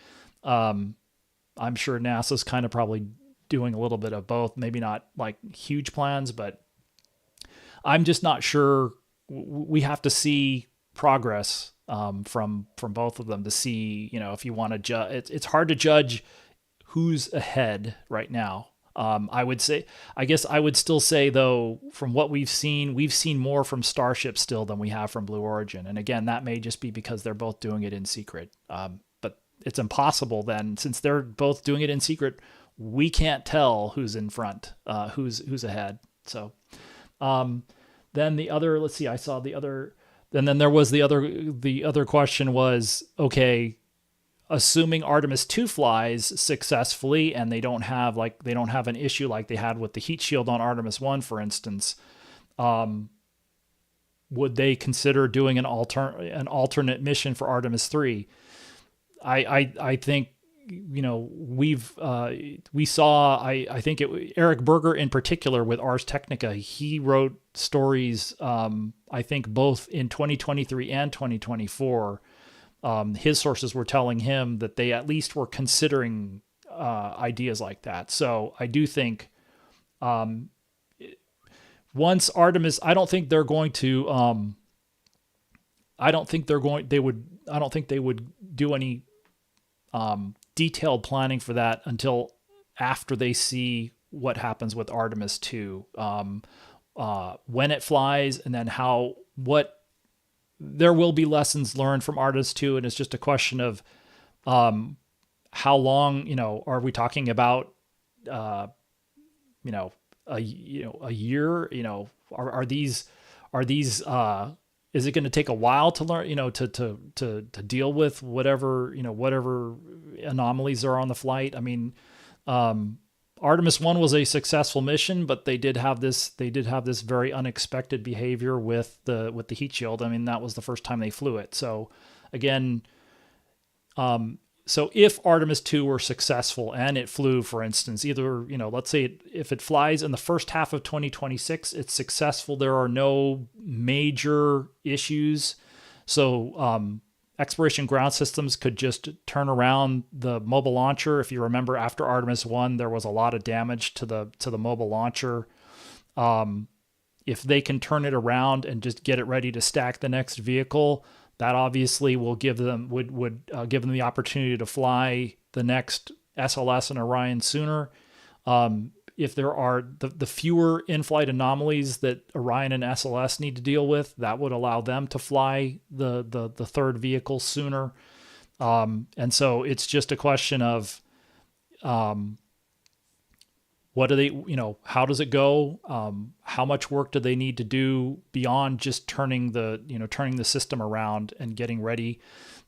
I'm sure NASA's kind of probably doing a little bit of both, maybe not like huge plans, but I'm just not sure. We have to see progress from both of them to see, if you want to judge. It's hard to judge who's ahead right now. I guess I would still say though, from what we've seen more from Starship still than we have from Blue Origin. And again, that may just be because they're both doing it in secret. But it's impossible then, since they're both doing it in secret, we can't tell who's in front, who's ahead. So, then the other, let's see, I saw the other, and then there was the other question was, okay, assuming Artemis II flies successfully and they don't have an issue like they had with the heat shield on Artemis I, for instance, would they consider doing an alternate mission for Artemis III? I think, we saw, I think Eric Berger in particular with Ars Technica, he wrote stories, I think both in 2023 and 2024. His sources were telling him that they at least were considering ideas like that. So I do think once Artemis, I don't think they would do any detailed planning for that until after they see what happens with Artemis II, when it flies, and then there will be lessons learned from Artemis II, and it's just a question of how long, are we talking about, a year, are these is it going to take a while to learn, to deal with whatever anomalies are on the flight? I mean, Artemis I was a successful mission, but they did have this very unexpected behavior with the heat shield. I mean, that was the first time they flew it. So again, so if Artemis II were successful and it flew, for instance, either, let's say if it flies in the first half of 2026, it's successful. There are no major issues. So, Exploration Ground Systems could just turn around the mobile launcher. If you remember, after Artemis I, there was a lot of damage to the mobile launcher. If they can turn it around and just get it ready to stack the next vehicle, that obviously will give them give them the opportunity to fly the next SLS and Orion sooner. If there are the fewer in-flight anomalies that Orion and SLS need to deal with, that would allow them to fly the third vehicle sooner. And so it's just a question of what do they, how does it go? How much work do they need to do beyond just turning the system around and getting ready?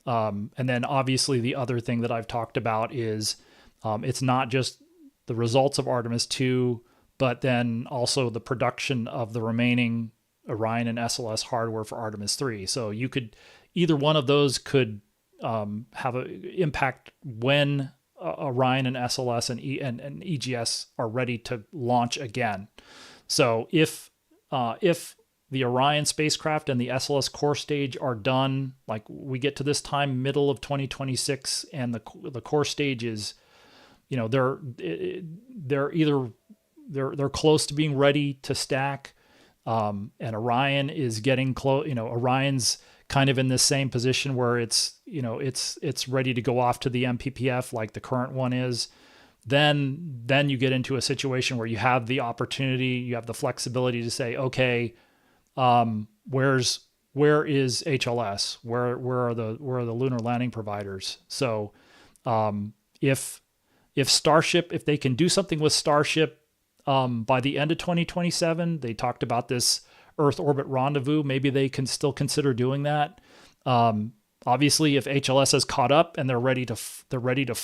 And then obviously the other thing that I've talked about is it's not just the results of Artemis II, but then also the production of the remaining Orion and SLS hardware for Artemis III. So either one of those could have an impact when Orion and SLS and EGS are ready to launch again. So if the Orion spacecraft and the SLS core stage are done, like we get to this time, middle of 2026, and the core stage is, they're close to being ready to stack, and Orion is getting close. Orion's kind of in this same position where it's ready to go off to the MPPF like the current one is. Then you get into a situation where you have the opportunity, you have the flexibility to say, okay, where is HLS? Where are the lunar landing providers? So, if Starship, if they can do something with Starship by the end of 2027, they talked about this Earth orbit rendezvous. Maybe they can still consider doing that. Obviously, if HLS has caught up and they're ready to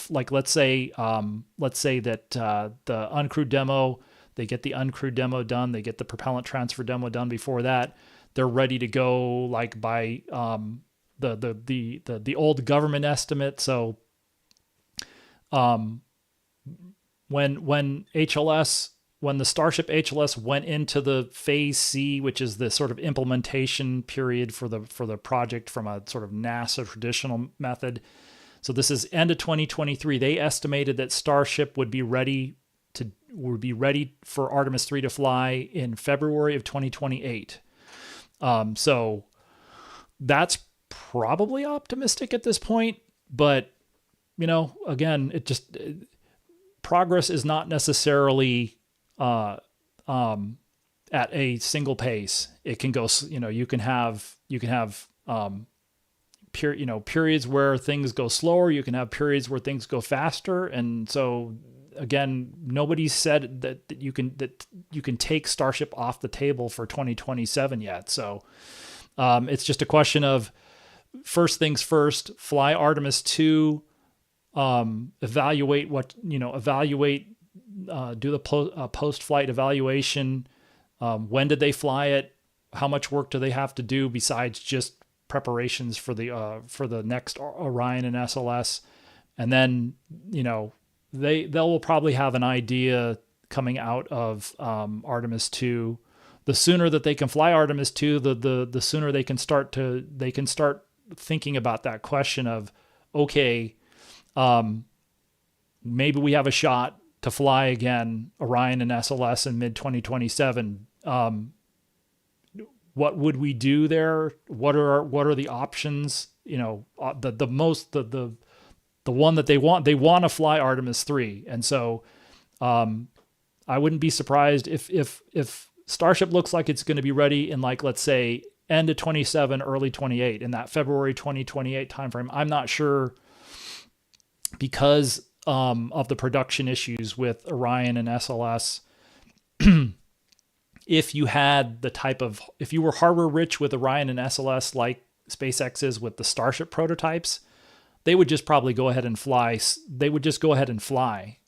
like, let's say that the uncrewed demo, they get the uncrewed demo done, they get the propellant transfer demo done before that, they're ready to go like by the old government estimate. So, when the Starship HLS went into the phase C, which is the sort of implementation period for the project from a sort of NASA traditional method. So this is end of 2023. They estimated that Starship would be ready for Artemis III to fly in February of 2028. So that's probably optimistic at this point, but again, progress is not necessarily at a single pace. It can go, you can have periods where things go slower. You can have periods where things go faster. And so again, nobody said that you can take Starship off the table for 2027 yet. So it's just a question of, first things first, fly Artemis II, evaluate do the post-flight evaluation. When did they fly it? How much work do they have to do besides just preparations for the next Orion and SLS? And then, they will probably have an idea coming out of Artemis II. The sooner that they can fly Artemis II, the sooner they can start thinking about that question of, okay, maybe we have a shot to fly again Orion and SLS in mid 2027. What would we do there? What are the options? The one that they want to fly Artemis III. And so, I wouldn't be surprised if Starship looks like it's going to be ready in, like, let's say end of 27, early 28, in that February 2028 timeframe. I'm not sure, because of the production issues with Orion and SLS. If you were hardware rich with Orion and SLS, like SpaceX is with the Starship prototypes, they would just probably go ahead and fly. They would just go ahead and fly.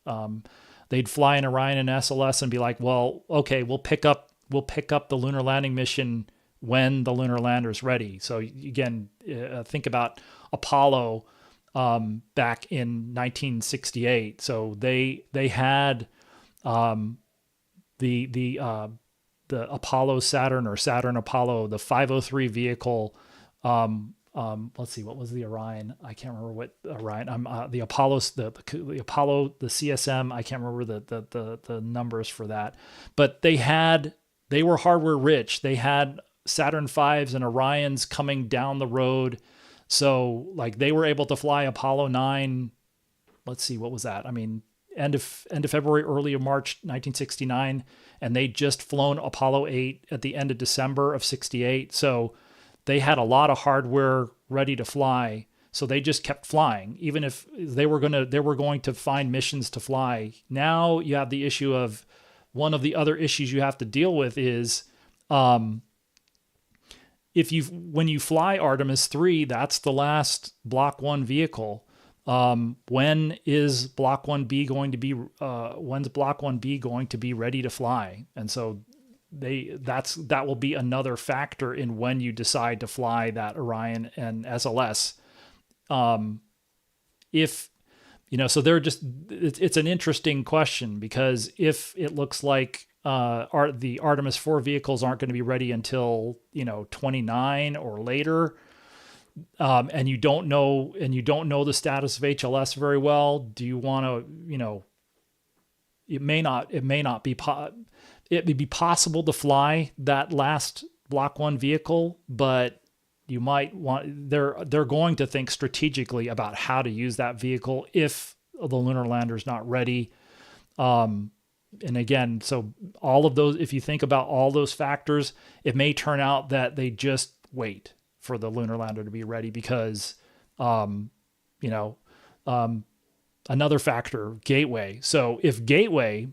They'd fly in Orion and SLS and be like, well, okay, we'll pick up the lunar landing mission when the lunar lander is ready. So again, think about Apollo back in 1968. So they had the Apollo Saturn, or Saturn Apollo, the 503 vehicle. Let's see, what was the Orion? I can't remember what Orion. The Apollo, the Apollo, the CSM. I can't remember the numbers for that. But they were hardware rich. They had Saturn V's and Orions coming down the road. So like they were able to fly Apollo 9. Let's see, what was that? I mean, end of February, early of March 1969, and they just flown Apollo 8 at the end of December of 68. So they had a lot of hardware ready to fly. So they just kept flying, even if they were going to find missions to fly. Now you have the issue of, one of the other issues you have to deal with is, when you fly Artemis III, that's the last Block 1 vehicle. When is Block 1B going to be? When's Block 1B going to be ready to fly? And so that will be another factor in when you decide to fly that Orion and SLS. So it's an interesting question, because if it looks like the Artemis IV vehicles aren't going to be ready until 29 or later, and you don't know the status of HLS very well, do you want to it may not be it'd be possible to fly that last Block 1 vehicle, but you might want, they're going to think strategically about how to use that vehicle if the lunar lander is not ready. And again, so all of those, if you think about all those factors, it may turn out that they just wait for the lunar lander to be ready, because, another factor, Gateway. So if Gateway,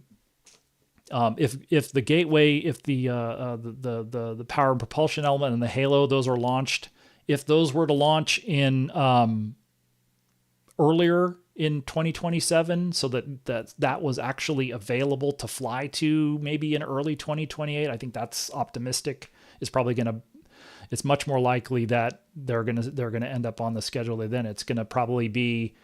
if the power and propulsion element and the halo, those are launched, if those were to launch in earlier in 2027, so that was actually available to fly to maybe in early 2028, I think that's optimistic. It's much more likely that they're gonna end up on the schedule. Then it's gonna probably be,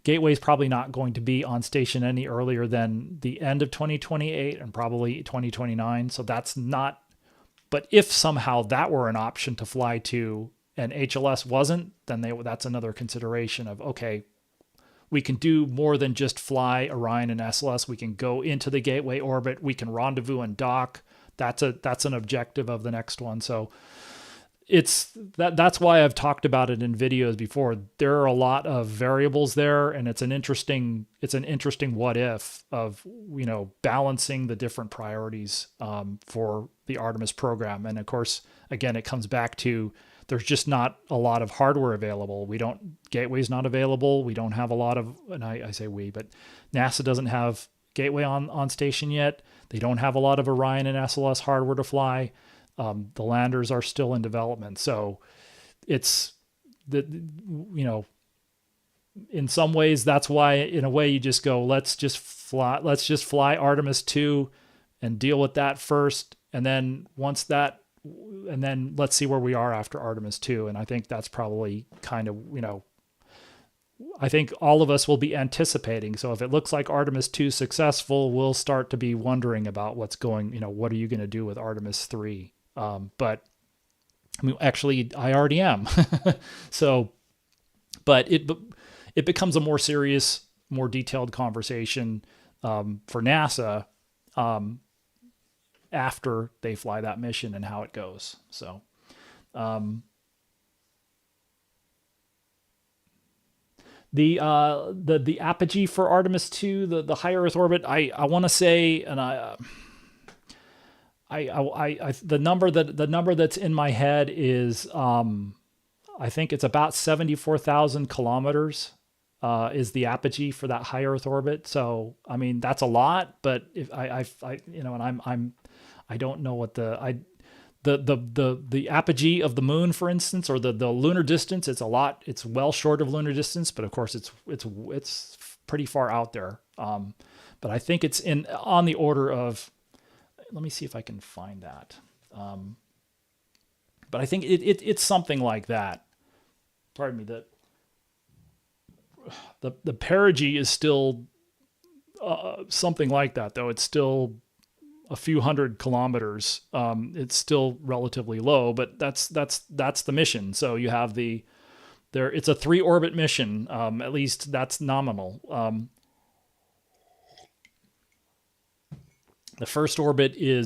Gateway's probably not going to be on station any earlier than the end of 2028 and probably 2029. So that's not, but if somehow that were an option to fly to and HLS wasn't, then that's another consideration of, okay, we can do more than just fly Orion and SLS. We can go into the Gateway orbit. We can rendezvous and dock. That's an objective of the next one. So that's why I've talked about it in videos before. There are a lot of variables there, and it's an interesting what if of, balancing the different priorities for the Artemis program. And of course, again, it comes back to there's just not a lot of hardware available. Gateway's not available. We don't have a lot of, and I say we, but NASA doesn't have Gateway on station yet. They don't have a lot of Orion and SLS hardware to fly. The landers are still in development. So it's in some ways, that's why in a way you just go, let's just fly Artemis II and deal with that first. And then let's see where we are after Artemis II. And I think that's probably kind of, I think all of us will be anticipating. So if it looks like Artemis II successful, we'll start to be wondering about what are you going to do with Artemis III? But I mean, actually I already am. So, but it becomes a more serious, more detailed conversation, for NASA, after they fly that mission and how it goes. So, the apogee for Artemis II, the high Earth orbit, I want to say, and the number that's in my head is, I think it's about 74,000 kilometers, is the apogee for that high Earth orbit. So, I mean, that's a lot, but if and I don't know what the apogee of the moon, for instance, or the lunar distance, it's a lot. It's well short of lunar distance, but of course it's pretty far out there. But I think it's on the order of, let me see if I can find that. But I think it's something like that. Pardon me. The perigee is still something like that, though. It's still a few hundred kilometers. It's still relatively low, but that's the mission. So you have it's a 3-orbit mission. At least that's nominal. The first orbit I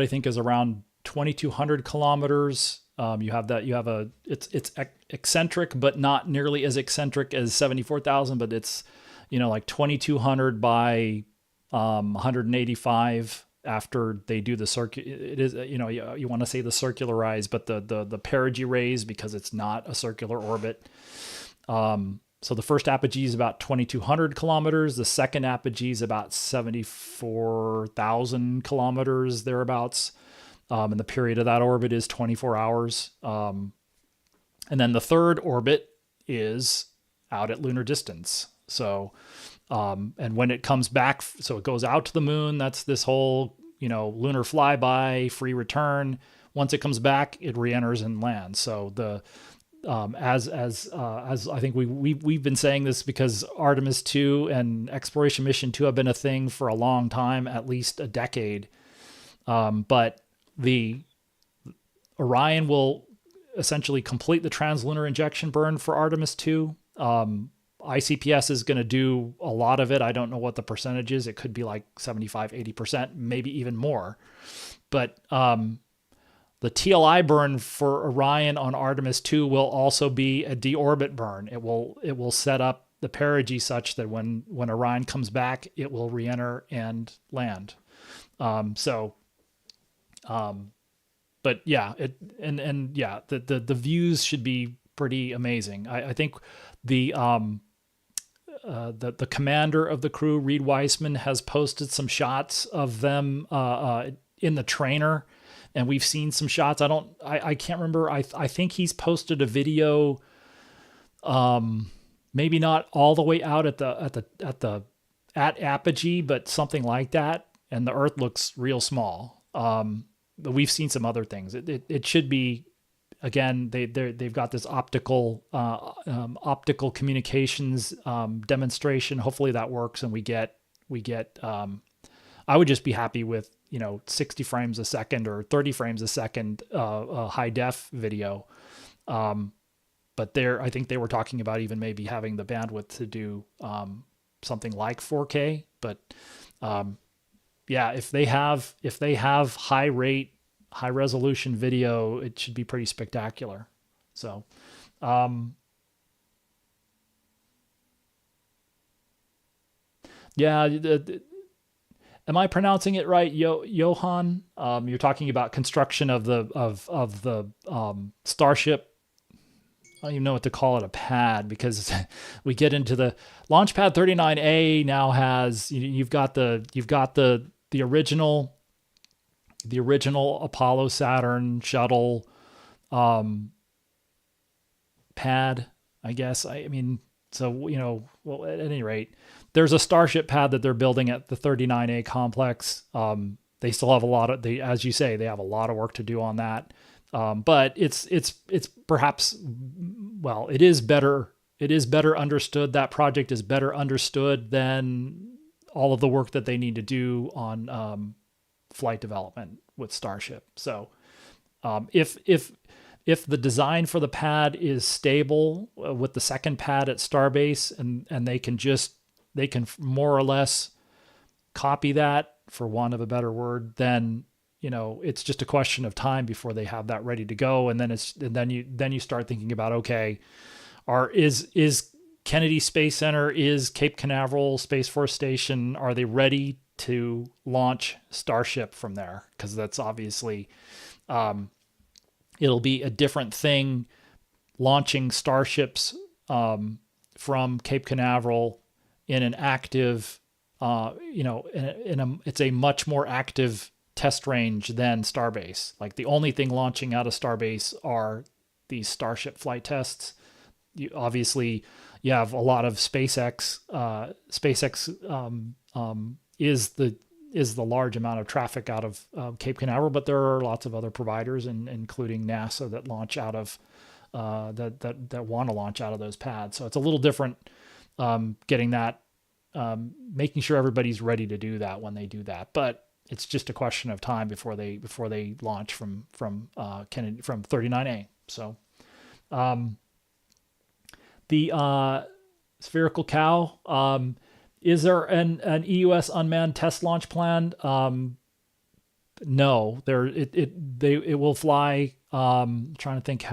think is around 2,200 kilometers. It's eccentric, but not nearly as eccentric as 74,000, but it's, like 2,200 by 185 after they do the it is, you want to say the circularize, but the perigee raise, because it's not a circular orbit. So the first apogee is about 2,200 kilometers. The second apogee is about 74,000 kilometers, thereabouts. And the period of that orbit is 24 hours. And then the third orbit is out at lunar distance. So, and when it comes back, so it goes out to the moon, that's this whole, lunar flyby, free return. Once it comes back, it re-enters and lands. So as I think we've been saying this, because Artemis II and Exploration Mission 2 have been a thing for a long time, at least a decade. But the Orion will essentially complete the translunar injection burn for Artemis II. ICPS is going to do a lot of it. I don't know what the percentage is. It could be like 75, 80%, maybe even more. But the TLI burn for Orion on Artemis II will also be a deorbit burn. It will set up the perigee such that when Orion comes back, it will re-enter and land. But yeah, the views should be pretty amazing. I think the commander of the crew, Reed Weissman, has posted some shots of them in the trainer, and we've seen some shots. I can't remember. I think he's posted a video, maybe not all the way out at apogee, but something like that, and the Earth looks real small. But we've seen some other things. It should be, again, they've got this optical communications demonstration. Hopefully that works, and we get. I would just be happy with 60 frames a second or 30 frames a second high def video. But I think they were talking about even maybe having the bandwidth to do something like 4K. But yeah, if they have high rate high resolution video, it should be pretty spectacular. So, yeah, am I pronouncing it right, Johan? You're talking about construction of the Starship. I don't even know what to call it, a pad, because we get into the Launch Pad 39A now has, you've got the original Apollo Saturn shuttle pad, I guess. I mean, so, well, at any rate, there's a Starship pad that they're building at the 39A complex. They still have as you say, they have a lot of work to do on that. But it's perhaps, well, it is better understood. That project is better understood than all of the work that they need to do on flight development with Starship. So if the design for the pad is stable with the second pad at Starbase, and they can more or less copy that, for want of a better word, then it's just a question of time before they have that ready to go. And then you start thinking about, okay, is Kennedy Space Center, is Cape Canaveral Space Force Station, are they ready to launch Starship from there? Because that's obviously, it'll be a different thing launching Starships from Cape Canaveral in an active, it's a much more active test range than Starbase. Like, the only thing launching out of Starbase are these Starship flight tests. You have a lot of SpaceX. SpaceX is the large amount of traffic out of Cape Canaveral, but there are lots of other providers, including NASA, that launch out of that want to launch out of those pads. So it's a little different, getting that, making sure everybody's ready to do that when they do that. But it's just a question of time before they launch from Kennedy, from 39A. So, the spherical cow. Is there an EUS unmanned test launch planned? No. It will fly. I'm trying to think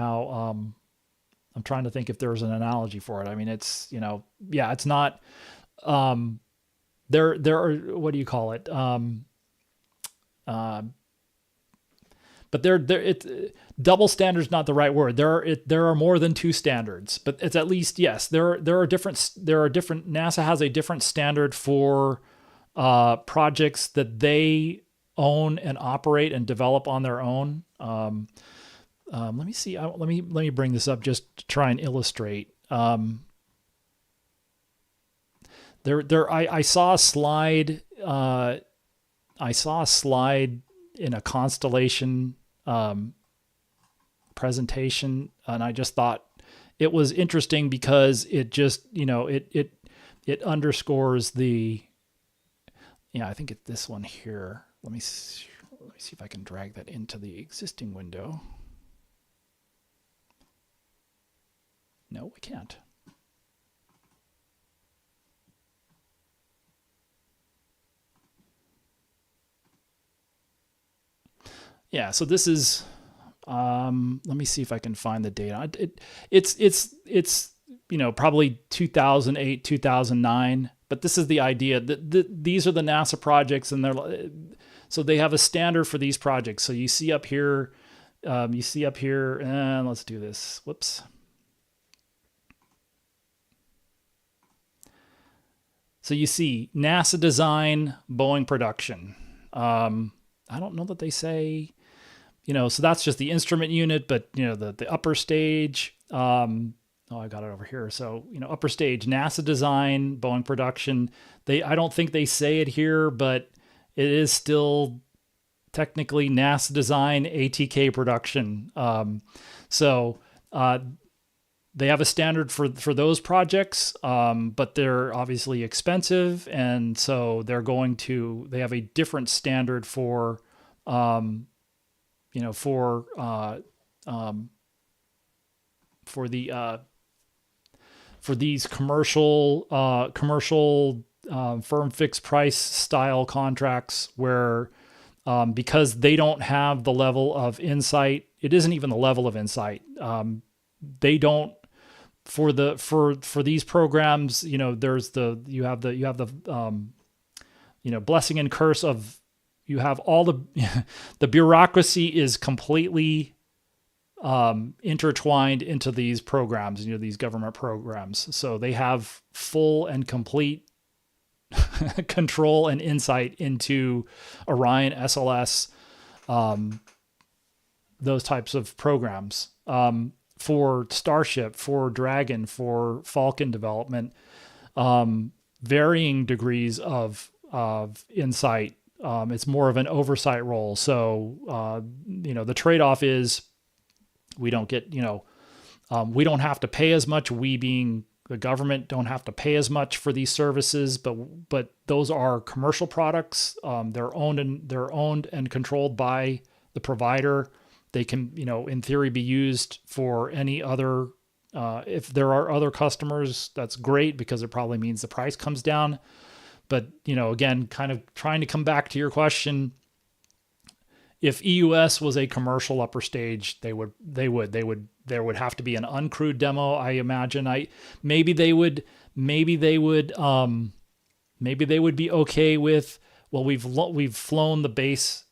if there's an analogy for it. I mean, it's it's not. There are, what do you call it? But double standard is not the right word. There are more than two standards, but it's at least, yes, there are different. NASA has a different standard for projects that they own and operate and develop on their own. Let me see. Let me bring this up just to try and illustrate. I saw a slide. I saw a slide in a constellation presentation, and I just thought it was interesting because it just, it underscores the, I think it's this one here. Let me see if I can drag that into the existing window. No, I can't. Yeah, so this is, let me see if I can find the data. It's probably 2008, 2009, but this is the idea that these are the NASA projects, and so they have a standard for these projects. So you see up here, and let's do this. Whoops. So you see NASA design, Boeing production. I don't know that they say, so that's just the instrument unit, but the upper stage, I got it over here. So, upper stage, NASA design, Boeing production. I don't think they say it here, but it is still technically NASA design, ATK production. They have a standard for those projects, but they're obviously expensive. And so they have a different standard for these commercial firm fixed price style contracts where because they don't have the level of insight. It isn't even the level of insight. They don't for these programs. You know, there's you have the blessing and curse of, you have all the bureaucracy is completely intertwined into these programs, these government programs. So they have full and complete control and insight into Orion, SLS, those types of programs. For Starship, for Dragon, for Falcon development, varying degrees of insight. It's more of an oversight role. So, the trade-off is we don't get, we don't have to pay as much. We being the government don't have to pay as much for these services, but those are commercial products. They're owned and controlled by the provider. They can, in theory, be used for any other. If there are other customers, that's great because it probably means the price comes down. But, again, kind of trying to come back to your question, if EUS was a commercial upper stage, there would have to be an uncrewed demo. I imagine maybe they would be okay with, well, we've flown the base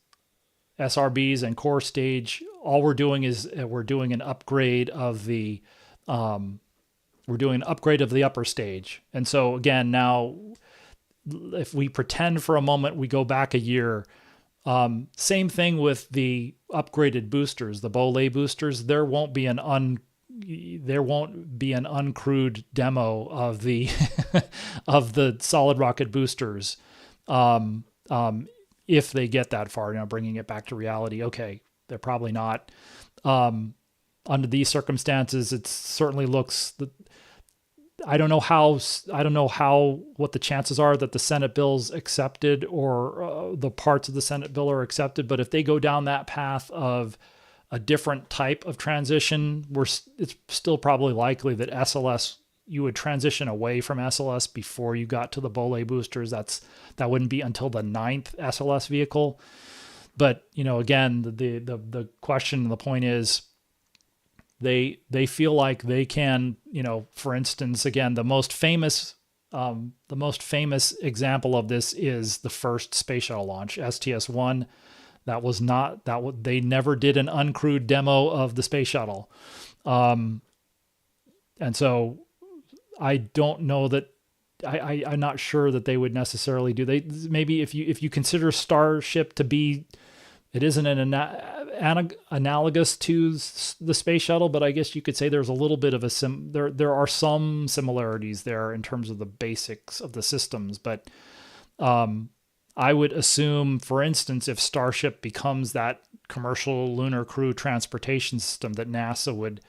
SRBs and core stage. All we're doing is we're doing an upgrade of the upper stage. And so again, now if we pretend for a moment we go back a year, same thing with the upgraded boosters, the Bolay boosters. There won't be an uncrewed demo of the of the solid rocket boosters. If they get that far, bringing it back to reality. Okay, they're probably not. Under these circumstances, it certainly looks. I don't know what the chances are that the Senate bill's accepted or the parts of the Senate bill are accepted. But if they go down that path of a different type of transition, it's still probably likely that SLS, you would transition away from SLS before you got to the Bolay boosters. That wouldn't be until the 9th SLS vehicle. But, again, the question and the point is, they feel like they can, for instance, again, the most famous example of this is the first space shuttle launch, STS-1. They never did an uncrewed demo of the space shuttle. And so I don't know that I'm not sure that they would necessarily do. Maybe if you consider Starship to be, it isn't analogous to the space shuttle, but I guess you could say there's a little bit of there are some similarities there in terms of the basics of the systems. But I would assume, for instance, if Starship becomes that commercial lunar crew transportation system, that NASA would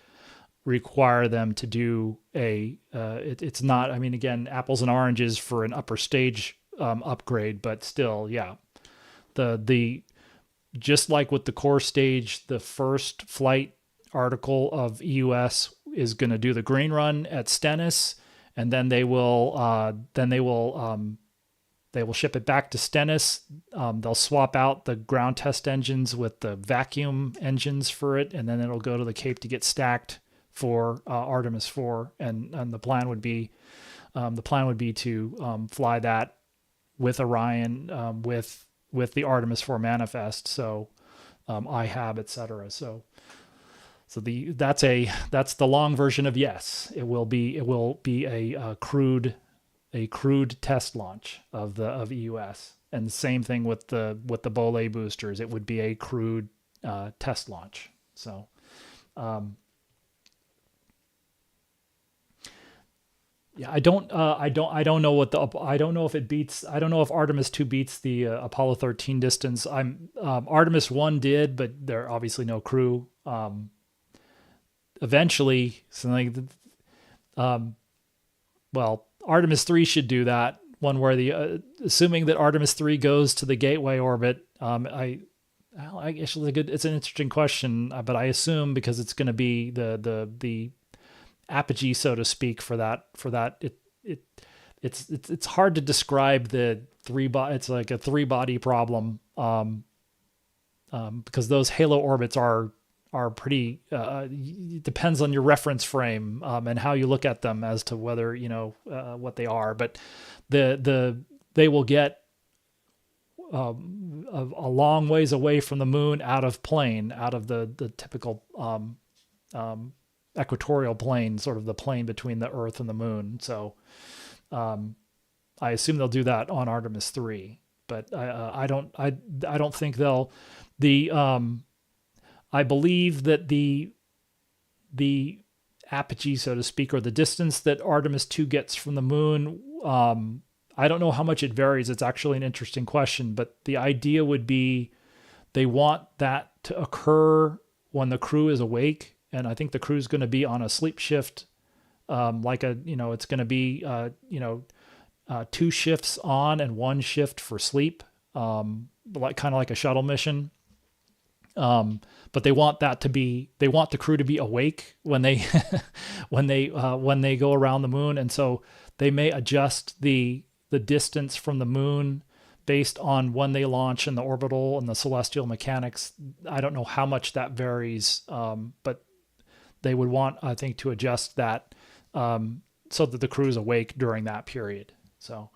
require them to do it's not, again, apples and oranges for an upper stage upgrade, but still, yeah. Just like with the core stage, the first flight article of EUS is going to do the green run at Stennis, and then they will ship it back to Stennis. They'll swap out the ground test engines with the vacuum engines for it, and then it'll go to the Cape to get stacked for Artemis IV. And the plan would be to fly that with Orion, with the Artemis IV manifest, so IHAB, etc. So that's the long version of yes. It will be a crewed test launch of EUS, and the same thing with the Bolay boosters. It would be a crewed test launch. So. Yeah, I don't know I don't know if it beats. I don't know if Artemis II beats the Apollo 13 distance. Artemis 1 did, but there are obviously no crew. Eventually, Artemis 3 should do that. One where assuming that Artemis 3 goes to the gateway orbit. I guess it's an interesting question, but I assume because it's going to be the apogee, so to speak, for that. It's hard to describe the it's like a 3-body problem. because those halo orbits are pretty. It depends on your reference frame and how you look at them as to whether what they are. But they will get a long ways away from the moon, out of the typical equatorial plane, sort of the plane between the Earth and the moon. So I assume they'll do that on Artemis III, but I don't think they'll. I believe that the apogee, so to speak, or the distance that Artemis II gets from the moon, I don't know how much it varies. It's actually an interesting question, but the idea would be they want that to occur when the crew is awake, and I think the crew is going to be on a sleep shift, it's going to be 2 shifts on and 1 shift for sleep, kind of like a shuttle mission. But they want the crew to be awake when they when they go around the moon, and so they may adjust the distance from the moon based on when they launch in the orbital and the celestial mechanics. I don't know how much that varies, but they would want, I think, to adjust that so that the crew is awake during that period. So,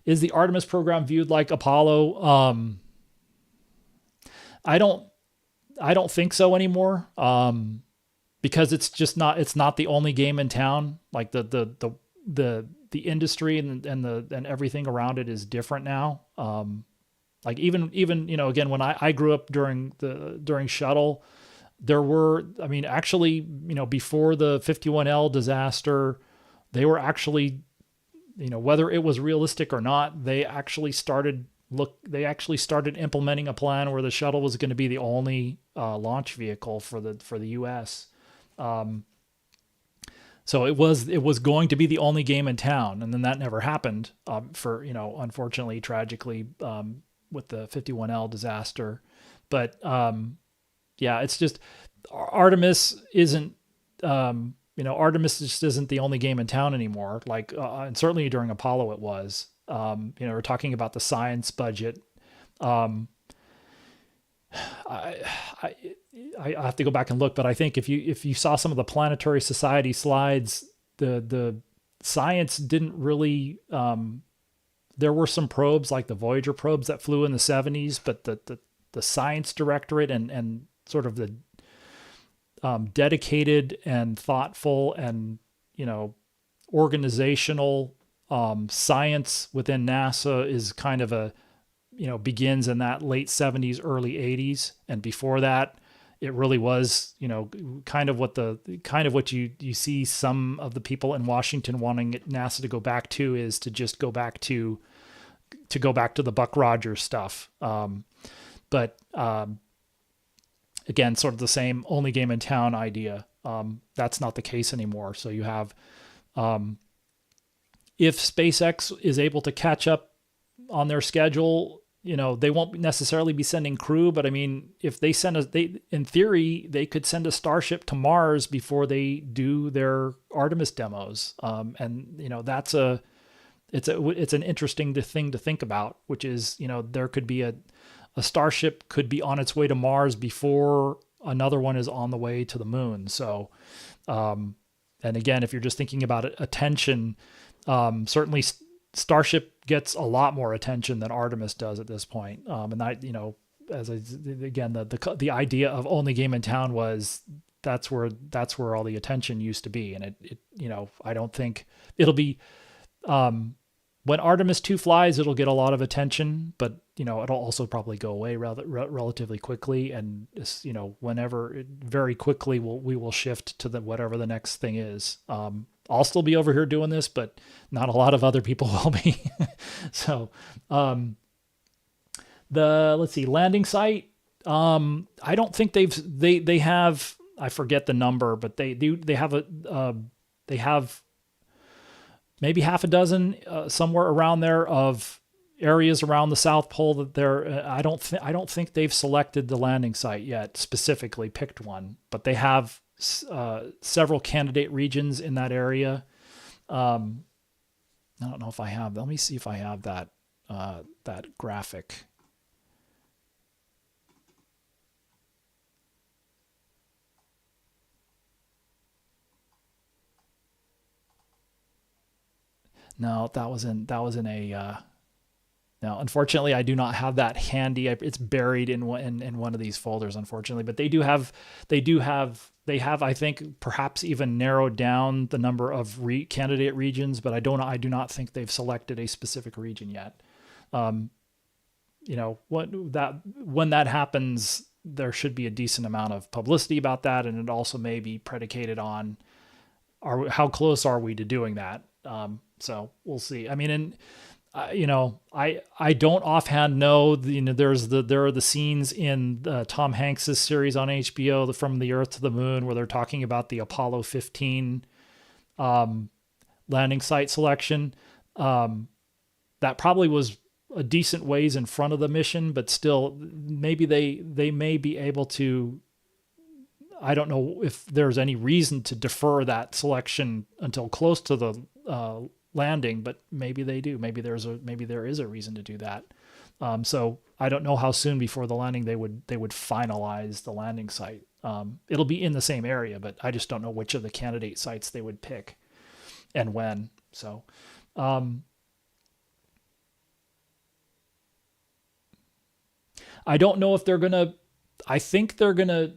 is the Artemis program viewed like Apollo? I don't think so anymore. Because it's not the only game in town. Like the industry and everything around it is different now. Like even again, when I grew up during shuttle, there were, actually, before the 51L disaster, they were actually, whether it was realistic or not, they actually started implementing a plan where the shuttle was going to be the only launch vehicle for the U.S. So it was going to be the only game in town, and then that never happened, unfortunately, tragically, with the 51L disaster. But it's just Artemis isn't, Artemis just isn't the only game in town anymore. Like, and certainly during Apollo it was. We're talking about the science budget. I have to go back and look, but I think if you saw some of the Planetary Society slides, the science didn't really. There were some probes like the Voyager probes that flew in the 70s, but the science directorate and sort of the dedicated and thoughtful and organizational science within NASA is kind of begins in that late 70s, early 80s. And before that, it really was, kind of what you see some of the people in Washington wanting NASA to go back to is to just go back to the Buck Rogers stuff. But again, sort of the same only game in town idea. That's not the case anymore. So you have, if SpaceX is able to catch up on their schedule, they won't necessarily be sending crew, but if they in theory, they could send a Starship to Mars before they do their Artemis demos. And it's an interesting thing to think about, which is, there could be a Starship could be on its way to Mars before another one is on the way to the moon. So, and again, if you're just thinking about attention, certainly Starship gets a lot more attention than Artemis does at this point. And the idea of only game in town was that's where all the attention used to be. And I don't think it'll be, when Artemis II flies, it'll get a lot of attention, but it'll also probably go away relatively quickly. And very quickly we will shift to whatever the next thing is. I'll still be over here doing this, but not a lot of other people will be. So, let's see, landing site. I don't think they have, I forget the number, but they have maybe half a dozen, somewhere around there, of areas around the South Pole that I don't think they've selected the landing site yet, specifically picked one, but they have several candidate regions in that area. I don't know if I have. Let me see if I have that that graphic. No, that was in a. No, unfortunately, I do not have that handy. It's buried in one of these folders, unfortunately. But they have, I think, perhaps even narrowed down the number of candidate regions. But I do not think they've selected a specific region yet. When that happens, there should be a decent amount of publicity about that, and it also may be predicated on how close are we to doing that. So we'll see. I mean, and I don't offhand know. There are the scenes in Tom Hanks's series on HBO, From the Earth to the Moon, where they're talking about the Apollo 15 landing site selection. That probably was a decent ways in front of the mission, but still, maybe they may be able to. I don't know if there's any reason to defer that selection until close to the landing, but maybe they do. Maybe there is a reason to do that. So I don't know how soon before the landing they would finalize the landing site. It'll be in the same area, but I just don't know which of the candidate sites they would pick and when. So I don't know if they're gonna. I think they're gonna.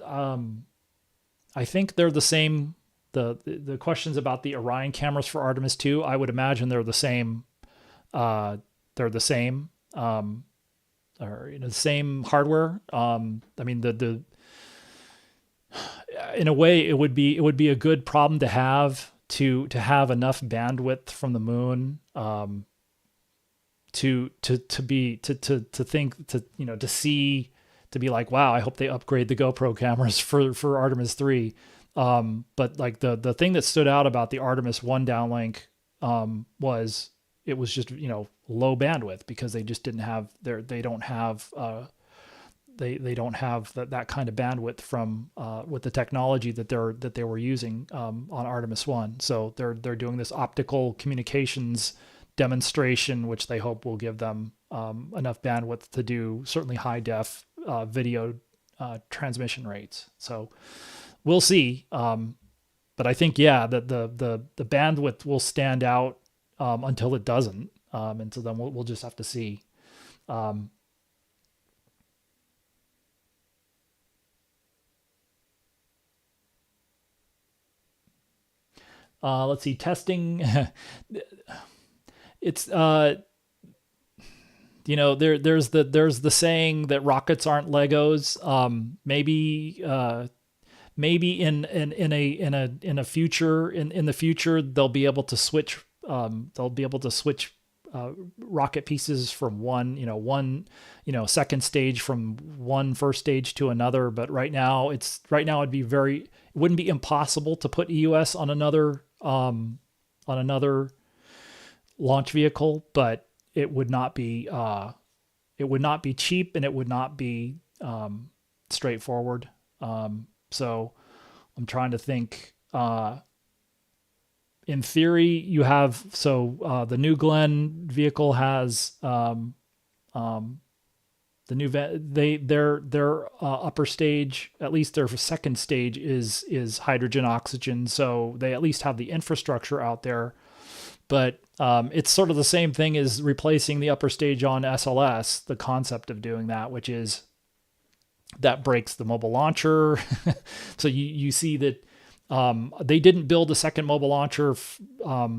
I think they're the same. The questions about the Orion cameras for Artemis II, I would imagine they're the same. They're the same, or the same hardware. I mean, the in a way, it would be a good problem to have enough bandwidth from the moon to see, to be like, wow, I hope they upgrade the GoPro cameras for Artemis 3. But like the thing that stood out about the Artemis 1 downlink was it was just, low bandwidth, because they just didn't have they don't have that kind of bandwidth from with the technology that they were using on Artemis 1. So they're doing this optical communications demonstration, which they hope will give them enough bandwidth to do certainly high def video transmission rates. So we'll see. But I think, that the bandwidth will stand out until it doesn't. And so then we'll just have to see. Let's see, testing. It's there's the saying that rockets aren't Legos. Maybe in a future in the future they'll be able to switch rocket pieces from one second stage from one first stage to another. But right now it wouldn't be impossible to put EUS on another launch vehicle, but it would not be cheap, and it would not be straightforward. So I'm trying to think. In theory, you have the New Glenn vehicle has their upper stage, at least their second stage is hydrogen oxygen. So they at least have the infrastructure out there. But it's sort of the same thing as replacing the upper stage on SLS, the concept of doing that, which is that breaks the mobile launcher. So you see that they didn't build a second mobile launcher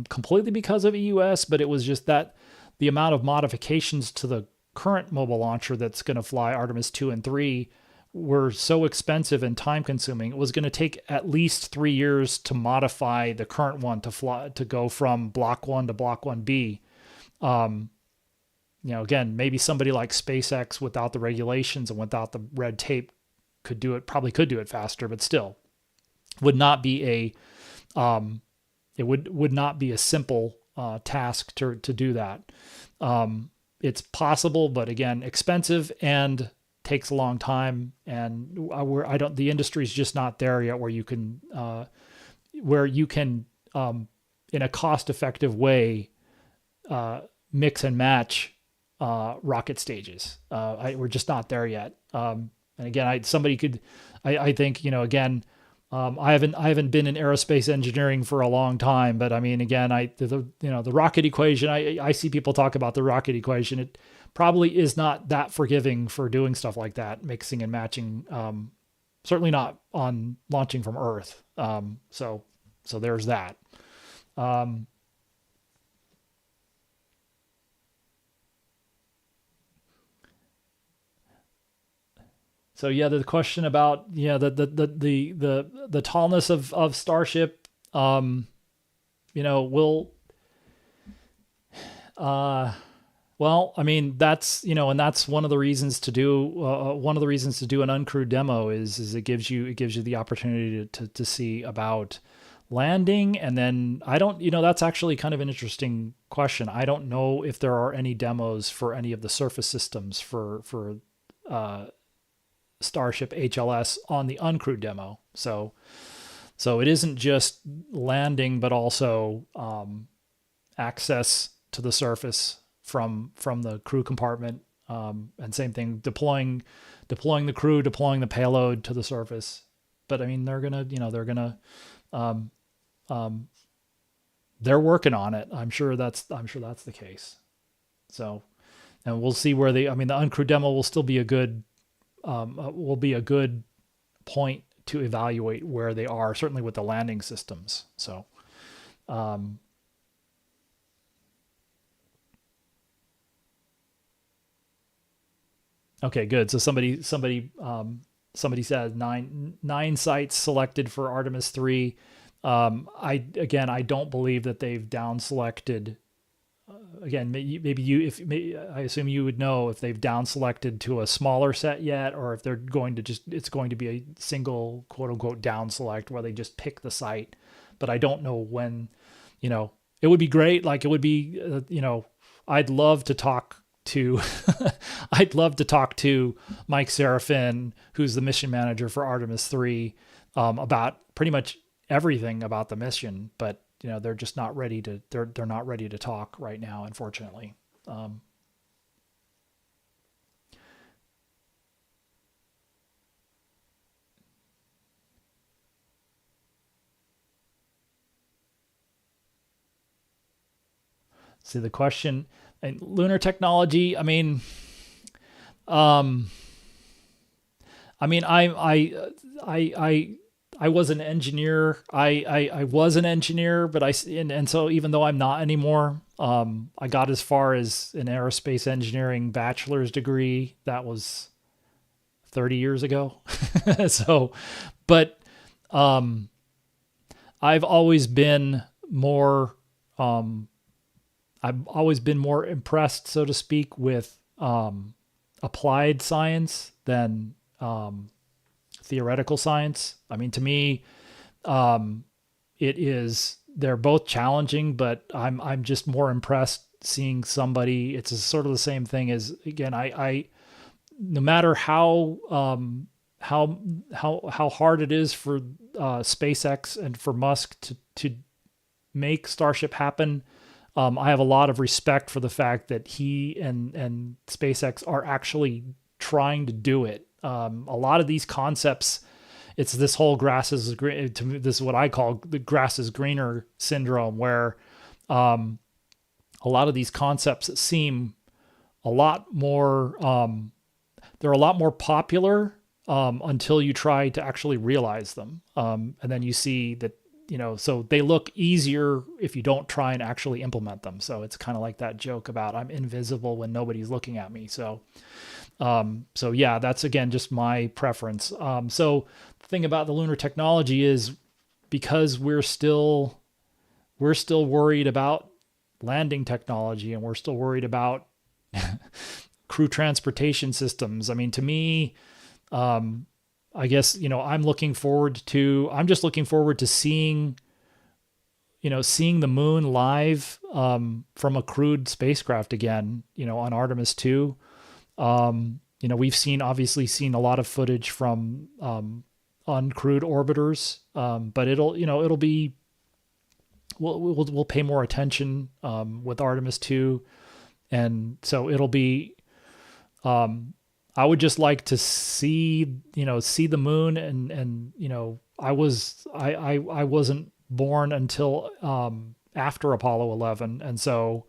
completely because of EUS, but it was just that the amount of modifications to the current mobile launcher that's going to fly Artemis 2 and 3 were so expensive and time consuming. It was going to take at least 3 years to modify the current one to go from Block 1 to Block 1B. Again, maybe somebody like SpaceX without the regulations and without the red tape probably could do it faster, but still would not be would not be a simple task to do that. It's possible, but again, expensive and takes a long time. And the industry's just not there yet where you can in a cost-effective way mix and match rocket stages. We're just not there yet. And again, I think, again, I haven't been in aerospace engineering for a long time, but I mean, again, the rocket equation, I see people talk about the rocket equation. It probably is not that forgiving for doing stuff like that, mixing and matching. Certainly not on launching from Earth. So there's that. So yeah, the question about the tallness of Starship, will well, I mean that's and that's one of the reasons to do an uncrewed demo is it gives you the opportunity to see about landing. And then I don't, that's actually kind of an interesting question. I don't know if there are any demos for any of the surface systems for Starship HLS on the uncrewed demo. So it isn't just landing, but also access to the surface from the crew compartment. And same thing, deploying the crew, deploying the payload to the surface. But I mean, they're working on it. I'm sure that's the case. So, and we'll see where the uncrewed demo will still be a good point to evaluate where they are, certainly with the landing systems. So, okay, good. So somebody said nine sites selected for Artemis III. I don't believe that they've down selected. Again, I assume you would know if they've down selected to a smaller set yet, or if they're going to it's going to be a single quote unquote down select where they just pick the site. But I don't know when. It would be great. Like it would be, I'd love to talk to Mike Serafin, who's the mission manager for Artemis III, about pretty much everything about the mission, but they're just not ready to they're not ready to talk right now, unfortunately. See the question, and lunar technology. I was an engineer. I was an engineer, but so even though I'm not anymore, I got as far as an aerospace engineering bachelor's degree. That was 30 years ago. So, but I've always been more impressed, so to speak, with applied science than theoretical science. To me, they're both challenging, but I'm just more impressed seeing somebody. It's sort of the same thing as, again, I no matter how hard it is for SpaceX and for Musk to make Starship happen, I have a lot of respect for the fact that he and SpaceX are actually trying to do it. A lot of these concepts, it's this whole grass is green. To me, this is what I call the grass is greener syndrome, where a lot of these concepts seem a lot more, they're a lot more popular until you try to actually realize them. And then you see that, so they look easier if you don't try and actually implement them. So it's kind of like that joke about I'm invisible when nobody's looking at me. So yeah, that's again just my preference. So the thing about the lunar technology is, because we're still worried about landing technology, and we're still worried about crew transportation systems. To me, I guess, I'm just looking forward to seeing the moon live from a crewed spacecraft again, on Artemis II. We've obviously seen a lot of footage from uncrewed orbiters, but it'll be we'll pay more attention with Artemis II, and so it'll be. I would just like to see the moon, and I wasn't born until after Apollo 11, and so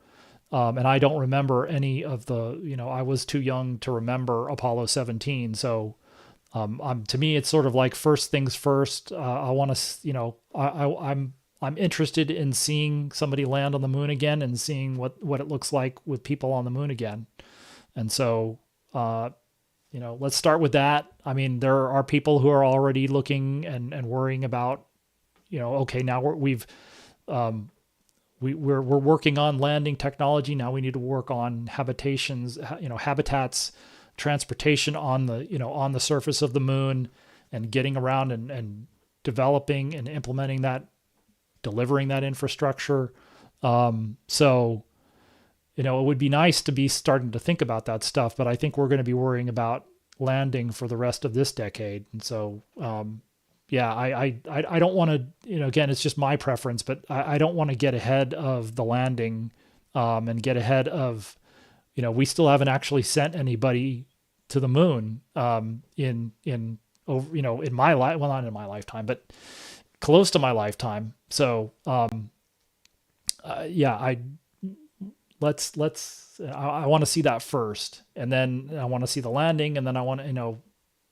and I don't remember any of the I was too young to remember Apollo 17, so. To me, it's sort of like first things first. I want to, I'm interested in seeing somebody land on the moon again and seeing what it looks like with people on the moon again. And so, let's start with that. I mean, there are people who are already looking and worrying about, okay, now we're working on landing technology. Now we need to work on habitations, habitats, transportation on the surface of the moon, and getting around and developing and implementing that, delivering that infrastructure. So it would be nice to be starting to think about that stuff, but I think we're going to be worrying about landing for the rest of this decade. And so, I don't want to, again, it's just my preference, but I don't want to get ahead of the landing, and get ahead of, we still haven't actually sent anybody to the moon in my life. Well, not in my lifetime, but close to my lifetime. So I want to see that first, and then I want to see the landing, and then I want to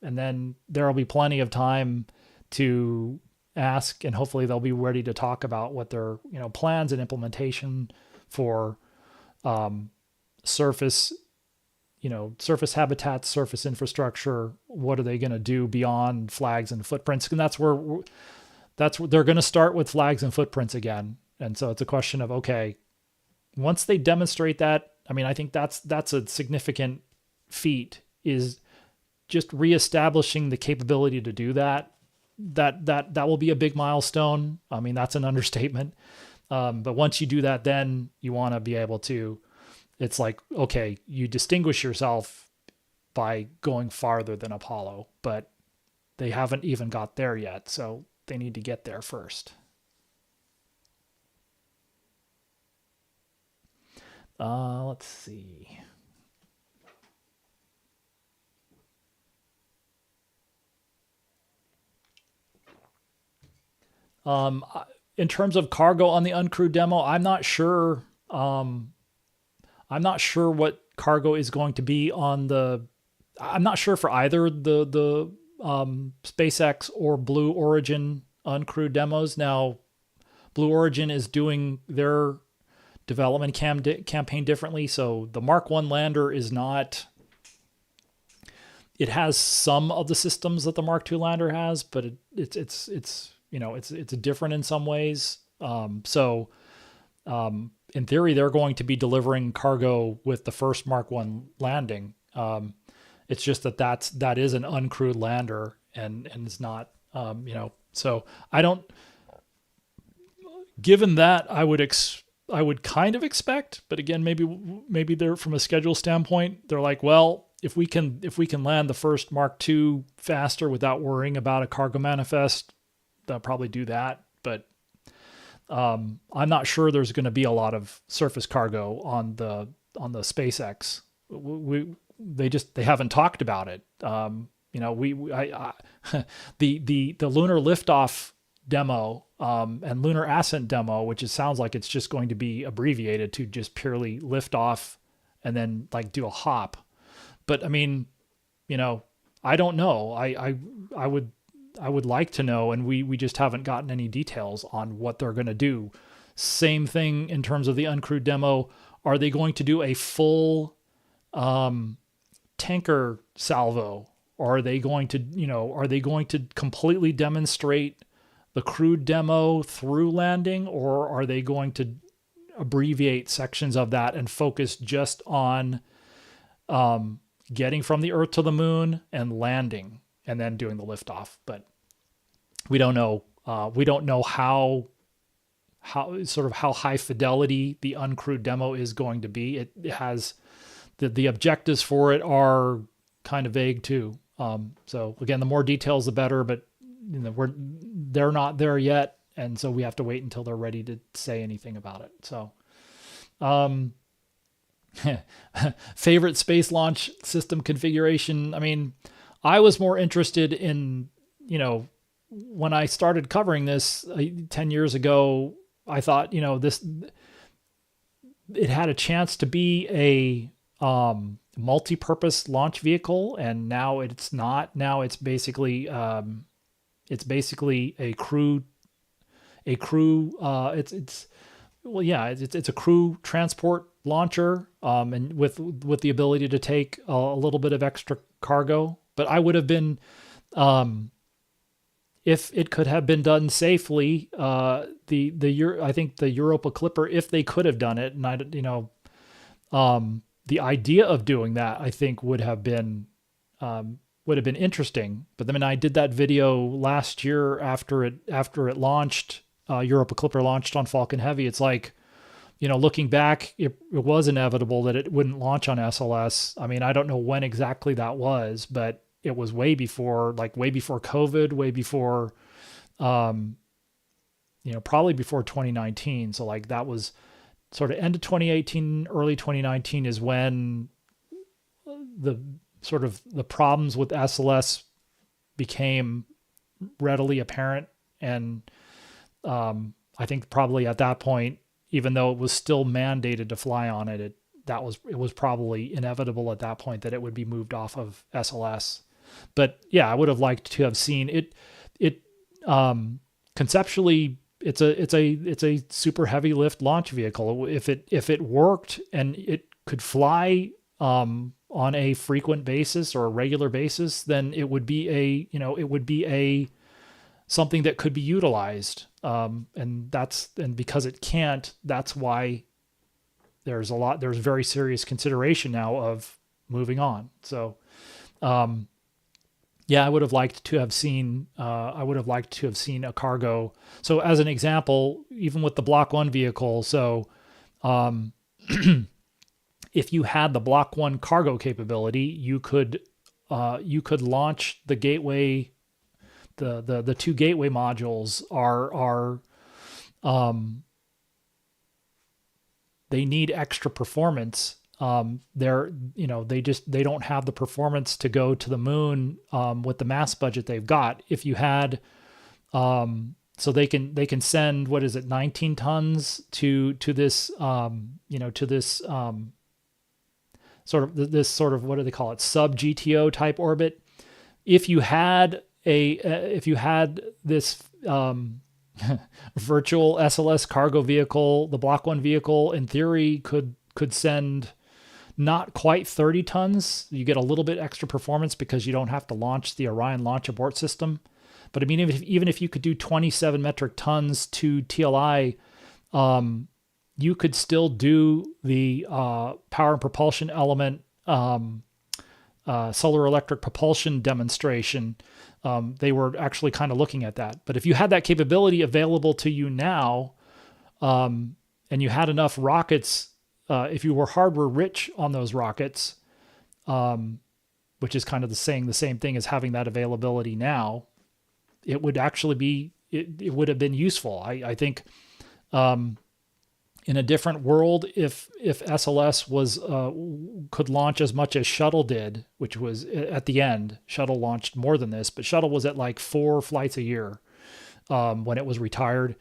and then there'll be plenty of time to ask, and hopefully they'll be ready to talk about what their plans and implementation for surface habitats, surface infrastructure. What are they going to do beyond flags and footprints? And that's where they're going to start with flags and footprints again. And so it's a question of, okay, once they demonstrate that, I mean, I think that's a significant feat, is just reestablishing the capability to do that. That will be a big milestone. I mean, that's an understatement. But once you do that, then you want to be able to, it's like, okay, you distinguish yourself by going farther than Apollo, but they haven't even got there yet. So they need to get there first. Let's see. In terms of cargo on the uncrewed demo, I'm not sure. I'm not sure what cargo is going to be on I'm not sure for either the SpaceX or Blue Origin uncrewed demos. Now, Blue Origin is doing their development campaign differently. So the Mark 1 lander is not. It has some of the systems that the Mark 2 lander has, but it's different in some ways. In theory, they're going to be delivering cargo with the first Mark 1 landing. It's just that is an uncrewed lander, and it's not, so I don't, given that, I would kind of expect, but again, maybe they're, from a schedule standpoint, they're like, well, if we can land the first Mark II faster without worrying about a cargo manifest, they'll probably do that. But I'm not sure there's going to be a lot of surface cargo on the SpaceX. They haven't talked about it. The lunar liftoff demo and lunar ascent demo, which sounds like it's just going to be abbreviated to just purely lift off and then like do a hop. But I mean, I don't know. I would like to know, and we just haven't gotten any details on what they're going to do. Same thing in terms of the uncrewed demo. Are they going to do a full tanker salvo? Or are they going to completely demonstrate the crewed demo through landing, or are they going to abbreviate sections of that and focus just on getting from the Earth to the moon and landing, and then doing the liftoff? But we don't know. We don't know how high fidelity the uncrewed demo is going to be. It has the objectives for it are kind of vague too. So again, the more details, the better. But they're not there yet, And so we have to wait until they're ready to say anything about it. So, um, favorite space launch system configuration. I mean, I was more interested in, when I started covering this 10 years ago, I thought, it had a chance to be a multi-purpose launch vehicle, and now it's not. Now it's basically a crew. It's well, yeah, it's a crew transport launcher, and with the ability to take a little bit of extra cargo. But I would have been, if it could have been done safely, I think the Europa Clipper, if they could have done it, and the idea of doing that, I think would have been interesting. But then I did that video last year after it launched. Europa Clipper launched on Falcon Heavy. It's like, looking back, it was inevitable that it wouldn't launch on SLS. I mean, I don't know when exactly that was, but it was way before COVID, way before, probably before 2019. So like that was sort of end of 2018, early 2019 is when the problems with SLS became readily apparent. And I think probably at that point, even though it was still mandated to fly on it, it was probably inevitable at that point that it would be moved off of SLS. But yeah, I would have liked to have seen it. Conceptually, it's a super heavy lift launch vehicle. If it worked and it could fly on a frequent basis or a regular basis, then it would be a something that could be utilized. And because it can't, that's why there's very serious consideration now of moving on. So, yeah, I would have liked to have seen a cargo. So as an example, even with the Block 1 vehicle, so if you had the Block 1 cargo capability, you could launch the gateway. The two gateway modules are they need extra performance. They don't have the performance to go to the moon with the mass budget they've got. If you had, so they can send, 19 tons to this sort of what do they call it, sub GTO type orbit. If you had this virtual SLS cargo vehicle, the Block 1 vehicle in theory could send not quite 30 tons. You get a little bit extra performance because you don't have to launch the Orion launch abort system. But I mean, even if you could do 27 metric tons to TLI, you could still do the power and propulsion element, solar electric propulsion demonstration. They were actually kind of looking at that. But if you had that capability available to you now, and you had enough rockets, if you were hardware rich on those rockets, which is kind of saying the same thing as having that availability now, it would actually be, it would have been useful. I think, in a different world, if SLS could launch as much as Shuttle did, which was at the end, Shuttle launched more than this, but Shuttle was at like 4 flights a year when it was retired.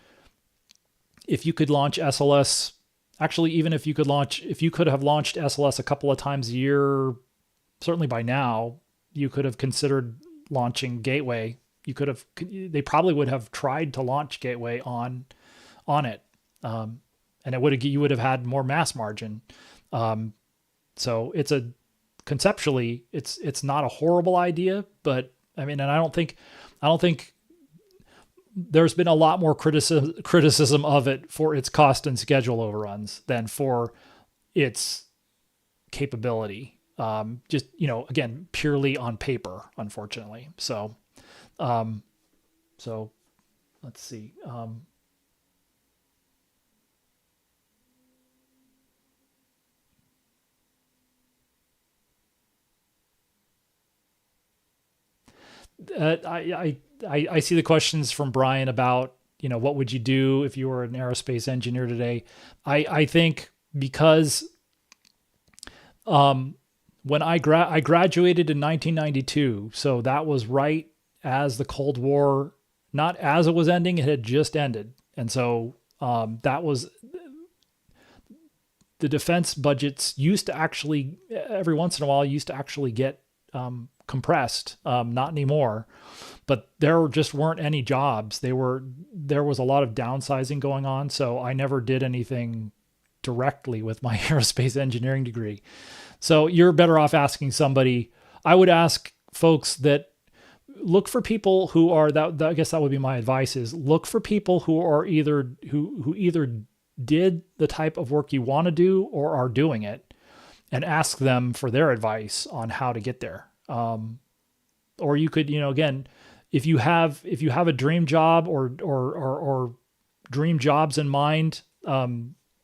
If you could launch SLS, actually, even if you could have launched SLS a couple of times a year, certainly by now, you could have considered launching Gateway. They probably would have tried to launch Gateway on it. And you would have had more mass margin. So conceptually, it's not a horrible idea, but I mean, and I don't think there's been a lot more criticism of it for its cost and schedule overruns than for its capability. Just, again, purely on paper, unfortunately. So let's see. I see the questions from Brian about what would you do if you were an aerospace engineer today? I think because when I graduated in 1992, so that was right as the Cold War, not as it was ending, it had just ended. And so that was, the defense budgets used to actually, every once in a while, used to actually get compressed. Not anymore, but there just weren't any jobs. There was a lot of downsizing going on. So I never did anything directly with my aerospace engineering degree. So you're better off asking somebody. I would ask folks that look for people who are that. I guess that would be my advice: is look for people who are either who either did the type of work you want to do or are doing it, and ask them for their advice on how to get there. Or you could, again, if you have a dream job or dream jobs in mind,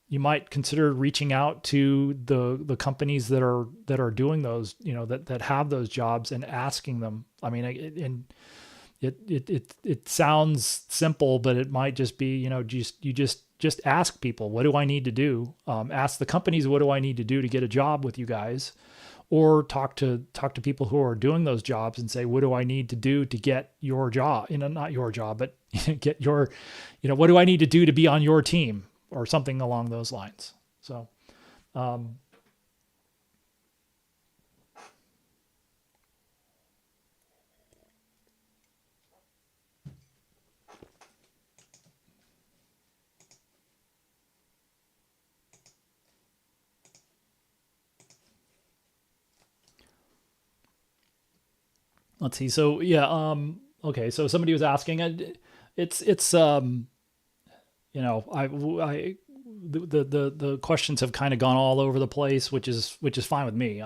you might consider reaching out to the companies that are doing those, that have those jobs, and asking them. I mean, it sounds simple, but it might just be, just ask people, what do I need to do? Ask the companies, what do I need to do to get a job with you guys? Or talk to people who are doing those jobs and say, what do I need to do to get your job? Not your job, but get your, what do I need to do to be on your team, or something along those lines. So, let's see. So yeah. Okay. So somebody was asking, it's the questions have kind of gone all over the place, which is fine with me.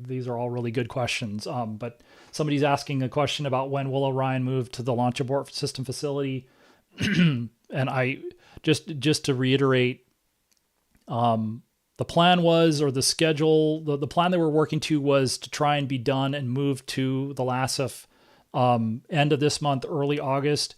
These are all really good questions. But somebody's asking a question about when will Orion move to the launch abort system facility, and I just to reiterate, the plan was, or the schedule, the plan they were working to was to try and be done and move to the LASF end of this month, early August.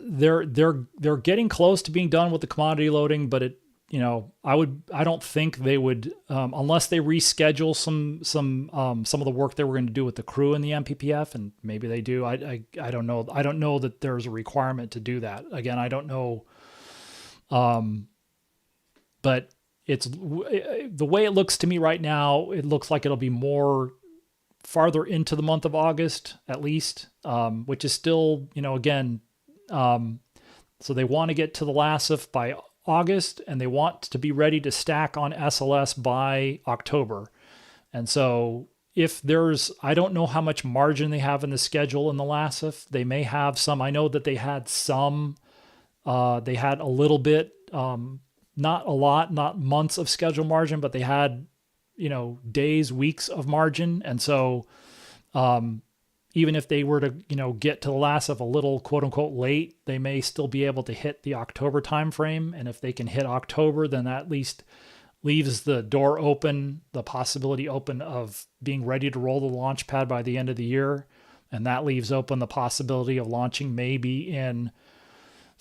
They're getting close to being done with the commodity loading, but I don't think they would, unless they reschedule some of the work they were going to do with the crew in the MPPF, and maybe they do. I don't know. I don't know that there's a requirement to do that. Again, I don't know. But it's the way it looks to me right now. It looks like it'll be more farther into the month of August, at least, which is still, again, so they want to get to the LASF by August, and they want to be ready to stack on SLS by October. And so if I don't know how much margin they have in the schedule in the LASF. They may have some. I know that they had a little bit, not a lot, not months of schedule margin, but they had, days, weeks of margin. And so, even if they were to, get to the LASF a little quote unquote late, they may still be able to hit the October timeframe. And if they can hit October, then that at least leaves the door open, the possibility open of being ready to roll the launch pad by the end of the year. And that leaves open the possibility of launching maybe in,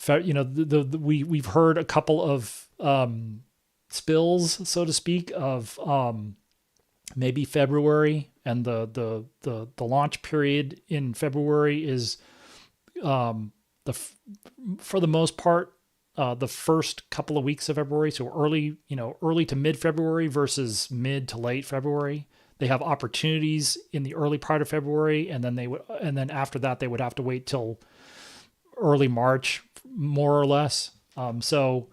we've heard a couple of, spills, so to speak, of maybe February, and the launch period in February is for the most part the first couple of weeks of February, so early to mid February versus mid to late February. They have opportunities in the early part of February, and then after that they would have to wait till early March, more or less. So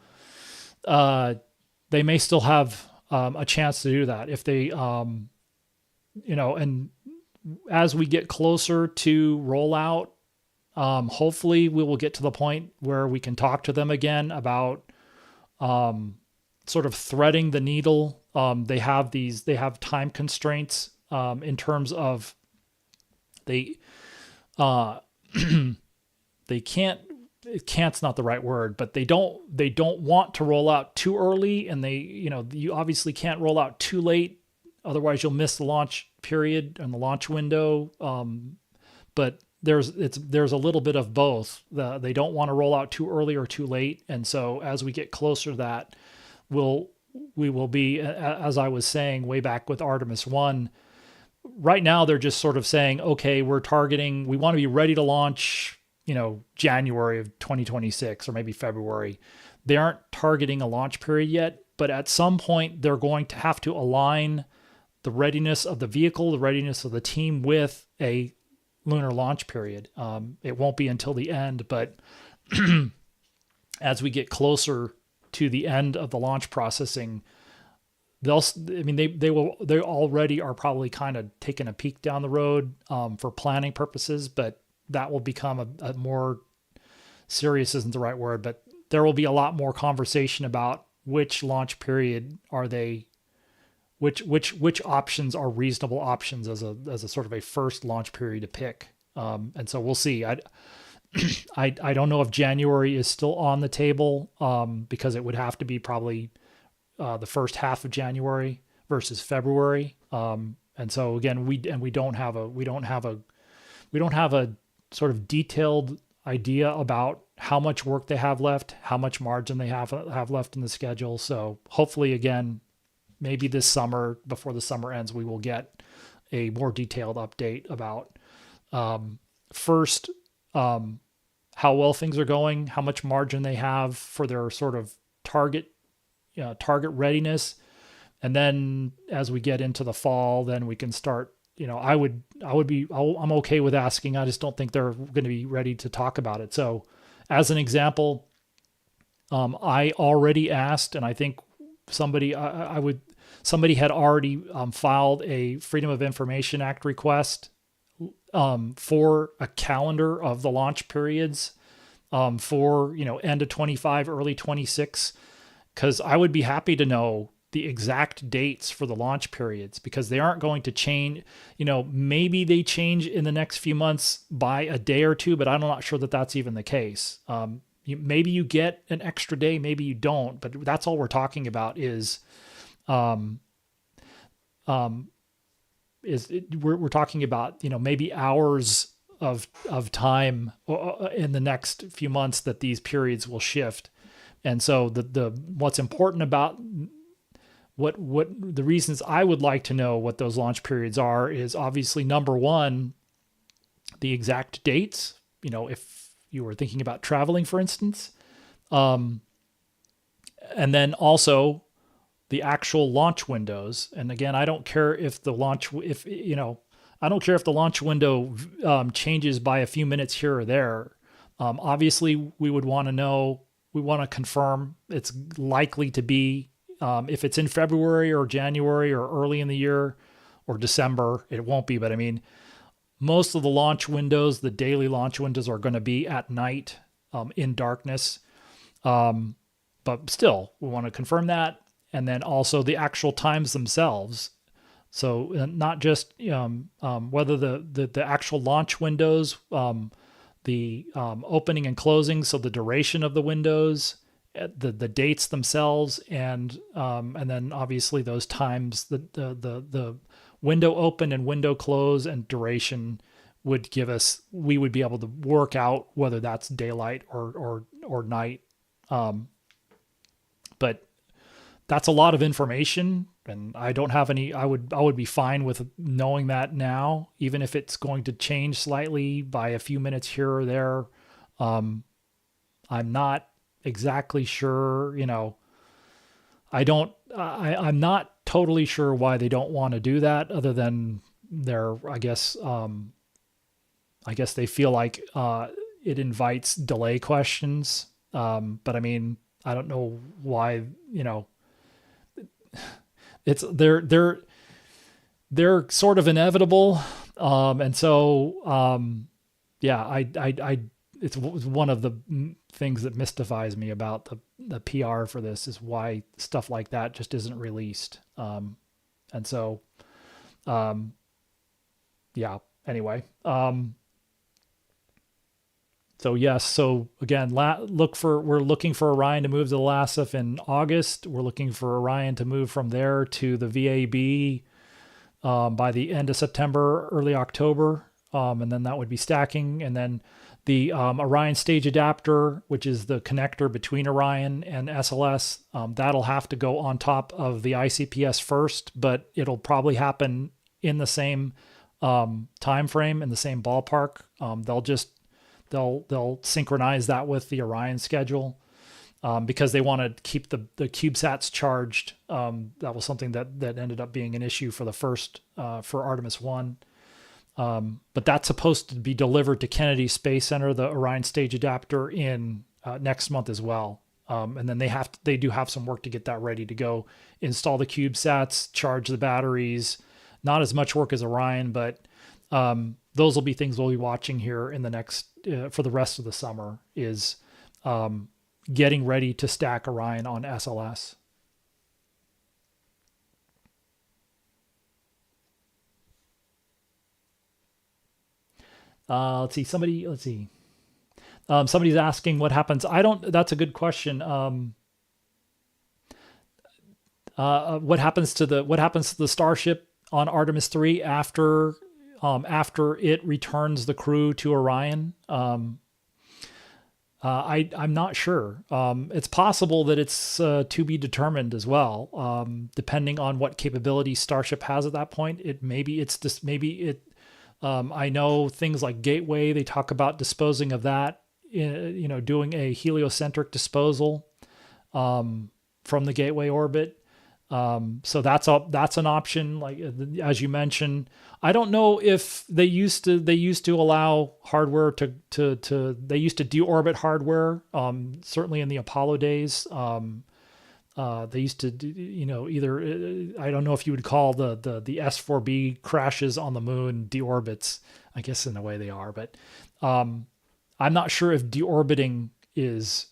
they may still have a chance to do that if they, and as we get closer to rollout, hopefully we will get to the point where we can talk to them again about sort of threading the needle. They have time constraints in terms of they can't's not the right word, but they don't want to roll out too early, and you obviously can't roll out too late, otherwise you'll miss the launch period and the launch window. But there's a little bit of both. They don't want to roll out too early or too late, and so as we get closer to that, we will be, as I was saying way back with Artemis 1. Right now, they're just sort of saying, okay, we want to be ready to launch, January of 2026 or maybe February. They aren't targeting a launch period yet, but at some point, they're going to have to align the readiness of the vehicle, the readiness of the team with a lunar launch period. It won't be until the end, but as we get closer to the end of the launch processing, they already are probably kind of taking a peek down the road for planning purposes, but that will become a more serious isn't the right word, but there will be a lot more conversation about which launch period are they, which options are reasonable options as a sort of a first launch period to pick. And so we'll see. I don't know if January is still on the table because it would have to be probably the first half of January versus February. And so again, we don't have a sort of detailed idea about how much work they have left, how much margin they have left in the schedule. So hopefully, again, maybe this summer, before the summer ends, we will get a more detailed update about first, how well things are going, how much margin they have for their sort of target readiness. And then as we get into the fall, then we can start, I'm okay with asking. I just don't think they're going to be ready to talk about it. So as an example, I already asked, and I think somebody had already filed a Freedom of Information Act request for a calendar of the launch periods for end of 25, early 26, because I would be happy to know the exact dates for the launch periods, because they aren't going to change. Maybe they change in the next few months by a day or two, but I'm not sure that that's even the case. Maybe you get an extra day, maybe you don't, but that's all we're talking about is we're talking about, maybe hours of time in the next few months that these periods will shift. And so what's important about what the reasons I would like to know what those launch periods are is obviously, number one, the exact dates, if you were thinking about traveling, for instance, and then also the actual launch windows. And again, I don't care if the launch window changes by a few minutes here or there. Obviously, we want to confirm it's likely to be, if it's in February or January or early in the year or December, it won't be. But I mean, most of the launch windows, the daily launch windows, are going to be at night in darkness. But still, we want to confirm that. And then also the actual times themselves. So not just whether the actual launch windows, the opening and closing, so the duration of the windows, the dates themselves, and then obviously those times, the window open and window close and duration would give us, we would be able to work out whether that's daylight or night. But that's a lot of information, and I don't have any. I would be fine with knowing that now, even if it's going to change slightly by a few minutes here or there. I'm not exactly sure. I'm not totally sure why they don't want to do that, other than I guess they feel like it invites delay questions. But I mean, I don't know why. It's they're sort of inevitable, and so it's one of the things that mystifies me about the PR for this, is why stuff like that just isn't released. And so anyway. So yes, so again, we're looking for Orion to move to LASF in August. We're looking for Orion to move from there to the VAB by the end of September, early October. and then that would be stacking, and then the Orion stage adapter, which is the connector between Orion and SLS, that'll have to go on top of the ICPS first, but it'll probably happen in the same time frame, in the same ballpark. They'll synchronize that with the Orion schedule because they want to keep the CubeSats charged. That was something that ended up being an issue for the first for Artemis I. But that's supposed to be delivered to Kennedy Space Center, the Orion stage adapter, in next month as well. And then they do have some work to get that ready to go. Install the CubeSats, charge the batteries. Not as much work as Orion, but those will be things we'll be watching here in the next for the rest of the summer. Is getting ready to stack Orion on SLS. Let's see. Somebody's asking what happens. That's a good question. What happens to the Starship on Artemis III after it returns the crew to Orion? I'm not sure. It's possible that it's to be determined as well, depending on what capability Starship has at that point. I know things like Gateway, they talk about disposing of that, doing a heliocentric disposal from the Gateway orbit. So that's an option. Like as you mentioned, I don't know if they used to allow hardware they used to deorbit hardware. Certainly in the Apollo days, they used to do, either, I don't know if you would call the S4B crashes on the moon deorbits. I guess in a way they are, but I'm not sure if deorbiting is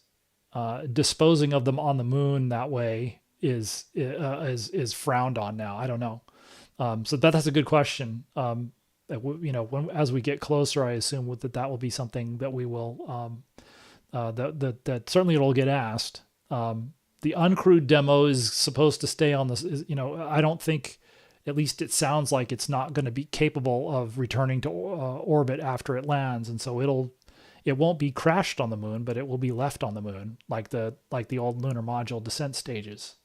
disposing of them on the moon that way is frowned on now. I don't know. So that's a good question. As we get closer, I assume that will be something that we will that certainly it'll get asked. The uncrewed demo is supposed to stay on this. I don't think, at least it sounds like it's not going to be capable of returning to orbit after it lands, and so it won't be crashed on the moon, but it will be left on the moon, like the old lunar module descent stages.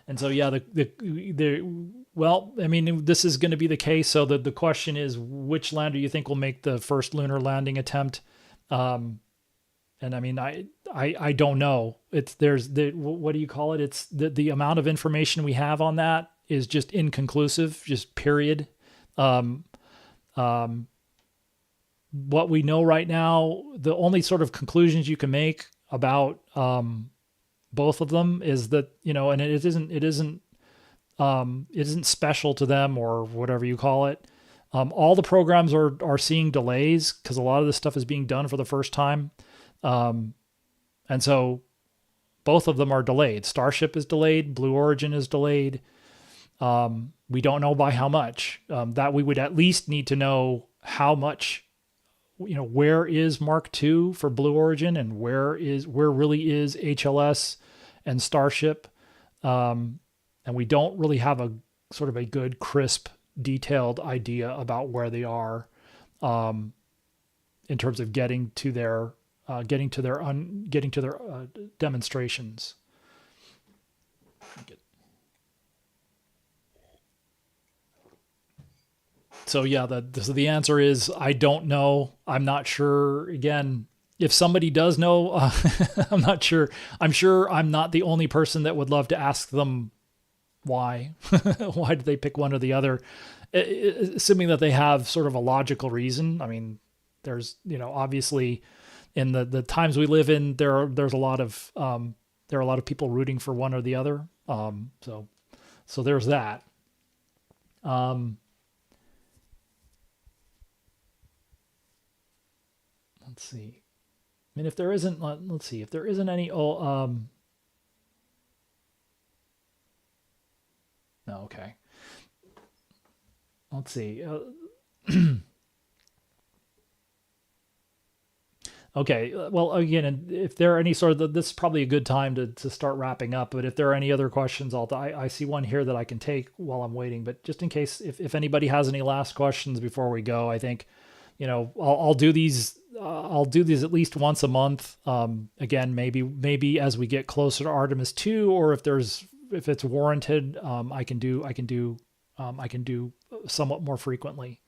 And so yeah, this is going to be the case. So the question is, which lander you think will make the first lunar landing attempt? And I mean, I don't know. What do you call it? It's the amount of information we have on that is just inconclusive, just period. What we know right now, the only sort of conclusions you can make about both of them is that, and it isn't special to them or whatever you call it. All the programs are seeing delays because a lot of this stuff is being done for the first time. And so both of them are delayed. Starship is delayed. Blue Origin is delayed. We don't know by how much. That we would at least need to know how much, where is Mark II for Blue Origin and where really is HLS and Starship. And we don't really have a sort of a good, crisp, detailed idea about where they are, in terms of getting to their demonstrations. So yeah, the answer is I don't know. I'm not sure. Again, if somebody does know, I'm not sure. I'm sure I'm not the only person that would love to ask them why. Why did they pick one or the other? Assuming that they have sort of a logical reason. I mean, there's obviously in the times we live in, there's a lot of people rooting for one or the other. So there's that. Let's see. I mean, if there isn't, let's see, if there isn't any, no, okay. Let's see. Okay. Well, again, and if there are any sort of, this is probably a good time to start wrapping up. But if there are any other questions, I see one here that I can take while I'm waiting. But just in case, if anybody has any last questions before we go, I think, I'll do these. I'll do these at least once a month. Again, maybe as we get closer to Artemis II, or if it's warranted, I can do somewhat more frequently.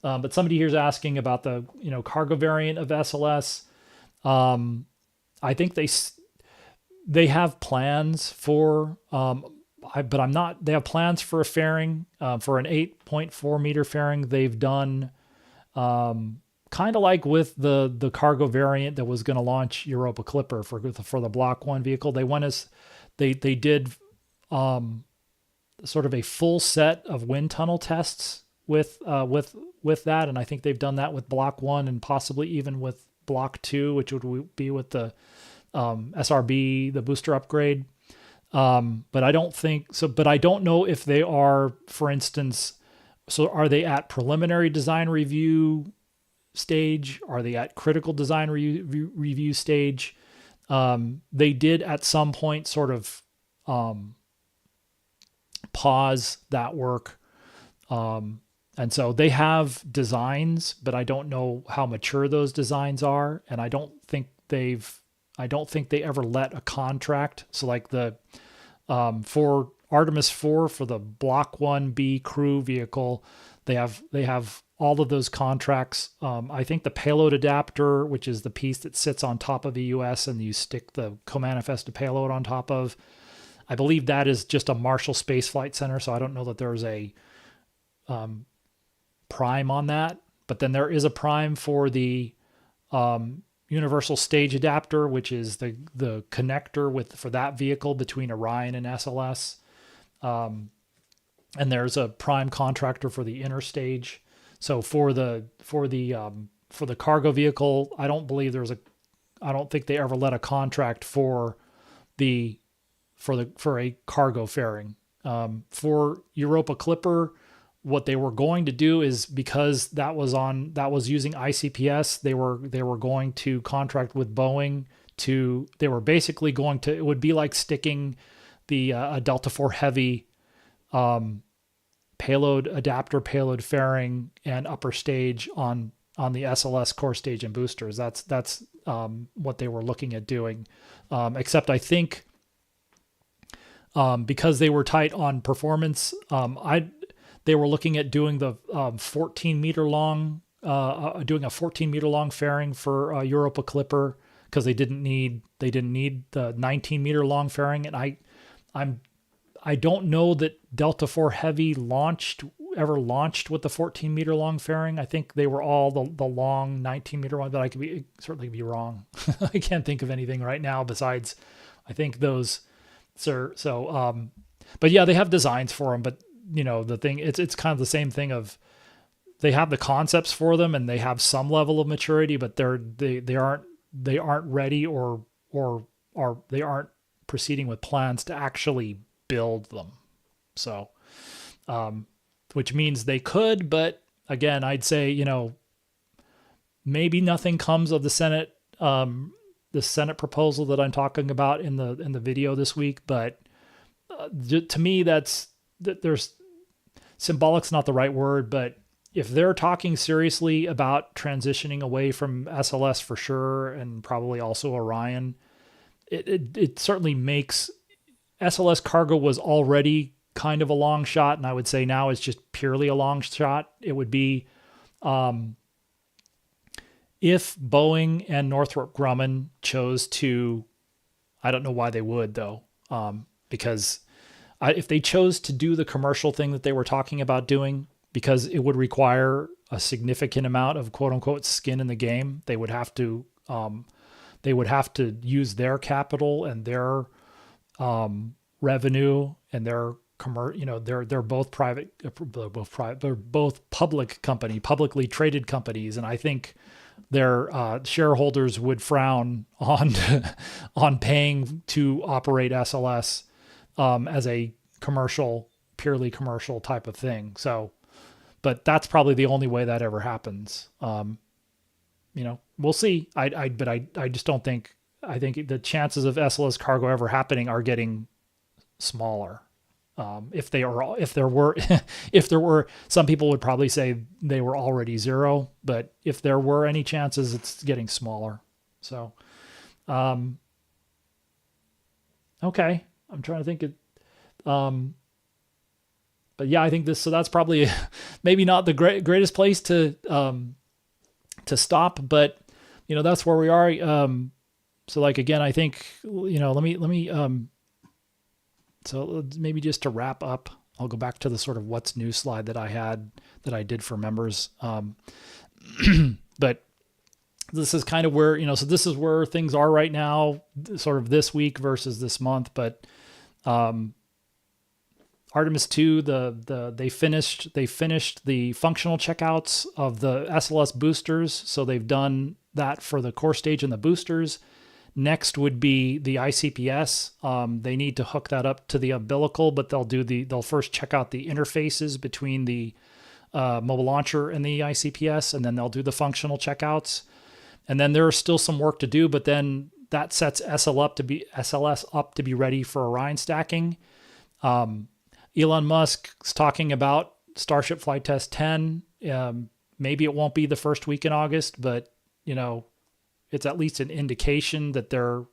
But somebody here's asking about the cargo variant of SLS. I think they have plans for but I'm not. They have plans for a fairing for an 8.4 meter fairing. They've done kind of like with the cargo variant that was going to launch Europa Clipper for the Block 1 vehicle. They did sort of a full set of wind tunnel tests with that, and I think they've done that with Block 1 and possibly even with Block 2, which would be with the SRB, the booster upgrade. But I don't think so. But I don't know if they are, for instance, so are they at preliminary design review stage? Are they at critical design review stage? They did at some point sort of pause that work. And so they have designs, but I don't know how mature those designs are. And I don't think they ever let a contract. So like for Artemis IV, for the Block 1B crew vehicle, they have all of those contracts. I think the payload adapter, which is the piece that sits on top of the EUS and you stick the co-manifested payload on top of, I believe that is just a Marshall Space Flight Center. So I don't know that there's a prime on that, but then there is a prime for the universal stage adapter, which is the connector for that vehicle between Orion and SLS. And there's a prime contractor for the inner stage. So for the cargo vehicle, I don't think they ever let a contract for a cargo fairing. For Europa Clipper, what they were going to do is, because that was using ICPS, they were going to contract with Boeing they were basically going to, it would be like sticking the a Delta IV Heavy payload adapter, payload fairing, and upper stage on the SLS core stage and boosters. That's what they were looking at doing. Except I think because they were tight on performance, they were looking at doing the 14 meter long, doing a 14 meter long fairing for Europa Clipper, because they didn't need the 19 meter long fairing. And I don't know that Delta IV Heavy ever launched with the 14 meter long fairing. I think they were all the long 19 meter one, but I could certainly be wrong. I can't think of anything right now besides, I think those. So, but yeah, they have designs for them, but the thing, it's kind of the same thing of, they have the concepts for them and they have some level of maturity, but they aren't ready or they aren't proceeding with plans to actually build them. So, which means they could, but again, I'd say, maybe nothing comes of the Senate proposal that I'm talking about in the video this week. But to me, there's symbolic's not the right word, but if they're talking seriously about transitioning away from SLS for sure, and probably also Orion, it certainly makes SLS cargo was already kind of a long shot. And I would say now it's just purely a long shot. It would be, if Boeing and Northrop Grumman chose to, I don't know why they would though, because if they chose to do the commercial thing that they were talking about doing, because it would require a significant amount of quote unquote skin in the game, they would have to use their capital and their revenue and their they're both private, they're both publicly traded companies, and I think their shareholders would frown on paying to operate SLS as a purely commercial type of thing. So, but that's probably the only way that ever happens. we'll see. But I just don't think, I think the chances of SLS cargo ever happening are getting smaller. If there were, if there were, some people would probably say they were already zero, but if there were any chances, it's getting smaller. So, okay. I'm trying to think it. But yeah, I think so that's probably maybe not the greatest place to stop, but that's where we are. So like, again, I think, let me, so maybe just to wrap up, I'll go back to the sort of what's new slide that I did for members. But this is kind of where, so this is where things are right now, sort of this week versus this month. But Artemis II, they finished the functional checkouts of the SLS boosters. So they've done that for the core stage and the boosters. Next would be the ICPS. They need to hook that up to the umbilical, but they'll first check out the interfaces between the mobile launcher and the ICPS, and then they'll do the functional checkouts. And then there's still some work to do, but then that sets SLS up to be ready for Orion stacking. Elon Musk's talking about Starship Flight Test 10. Maybe it won't be the first week in August, but it's at least an indication that there's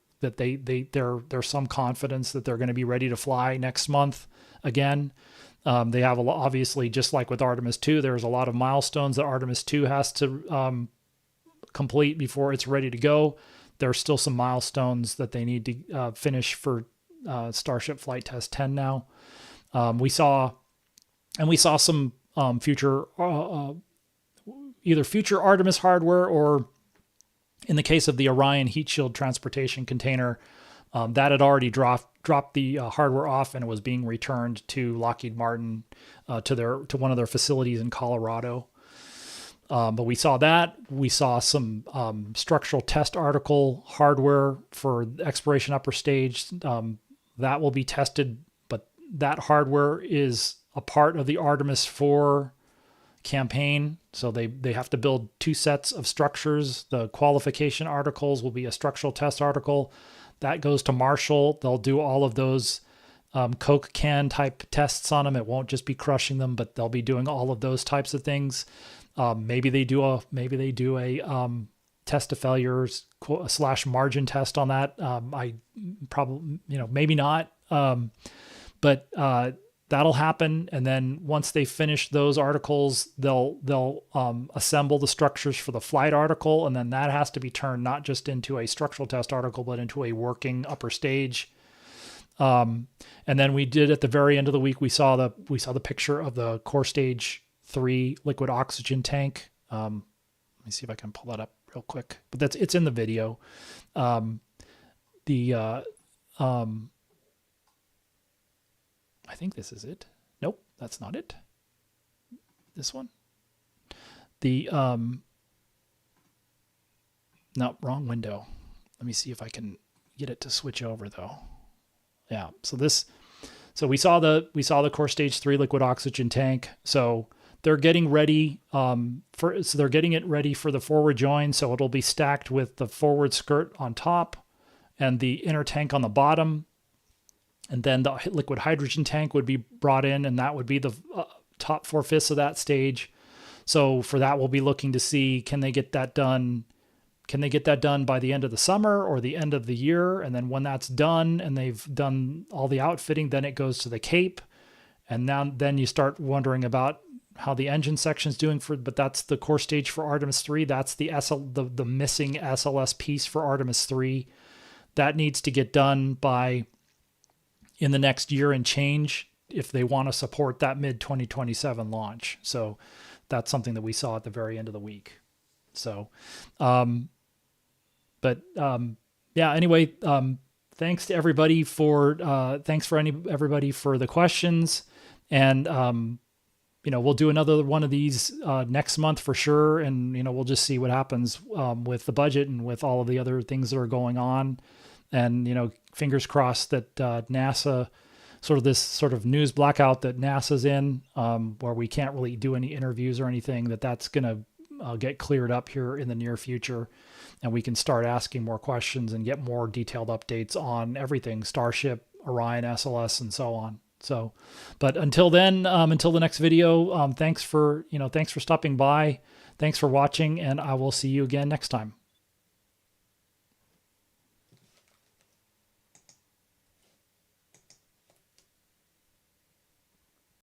some confidence that they're going to be ready to fly next month again. They have obviously, just like with Artemis II, there's a lot of milestones that Artemis II has to complete before it's ready to go. There's still some milestones that they need to finish for Starship Flight Test 10 now. We saw some future either future Artemis hardware, or in the case of the Orion heat shield transportation container, that had already dropped the hardware off, and it was being returned to Lockheed Martin to one of their facilities in Colorado. But we saw that. We saw some structural test article hardware for exploration upper stage. That will be tested, but that hardware is a part of the Artemis IV campaign. So they have to build 2 sets of structures. The qualification articles will be a structural test article. That goes to Marshall. They'll do all of those Coke can type tests on them. It won't just be crushing them, but they'll be doing all of those types of things. Maybe they do a test of failures / margin test on that. I probably, maybe not. But that'll happen. And then once they finish those articles, they'll assemble the structures for the flight article. And then that has to be turned not just into a structural test article, but into a working upper stage. And then we did, at the very end of the week, we saw the picture of the core stage 3 liquid oxygen tank. Let me see if I can pull that up real quick, but it's in the video. I think this is it. Nope, that's not it. This one. No, wrong window. Let me see if I can get it to switch over though. Yeah. So we saw the core stage 3 liquid oxygen tank. So they're getting ready they're getting it ready for the forward join. So it'll be stacked with the forward skirt on top and the inner tank on the bottom. And then the liquid hydrogen tank would be brought in, and that would be the top 4/5 of that stage. So for that, we'll be looking to see, can they get that done? Can they get that done by the end of the summer or the end of the year? And then when that's done and they've done all the outfitting, then it goes to the Cape. And then you start wondering about how the engine section's doing but that's the core stage for Artemis III. That's the missing SLS piece for Artemis III. That needs to get done by in the next year and change if they want to support that mid-2027 launch. So that's something that we saw at the very end of the week. So, anyway, thanks to everybody everybody for the questions. And, we'll do another one of these next month for sure. And, we'll just see what happens with the budget and with all of the other things that are going on. And, fingers crossed that NASA, this sort of news blackout that NASA's in, where we can't really do any interviews or anything, that's going to get cleared up here in the near future, and we can start asking more questions and get more detailed updates on everything Starship, Orion, SLS, and so on. So, but until then, until the next video, thanks for stopping by. Thanks for watching, and I will see you again next time.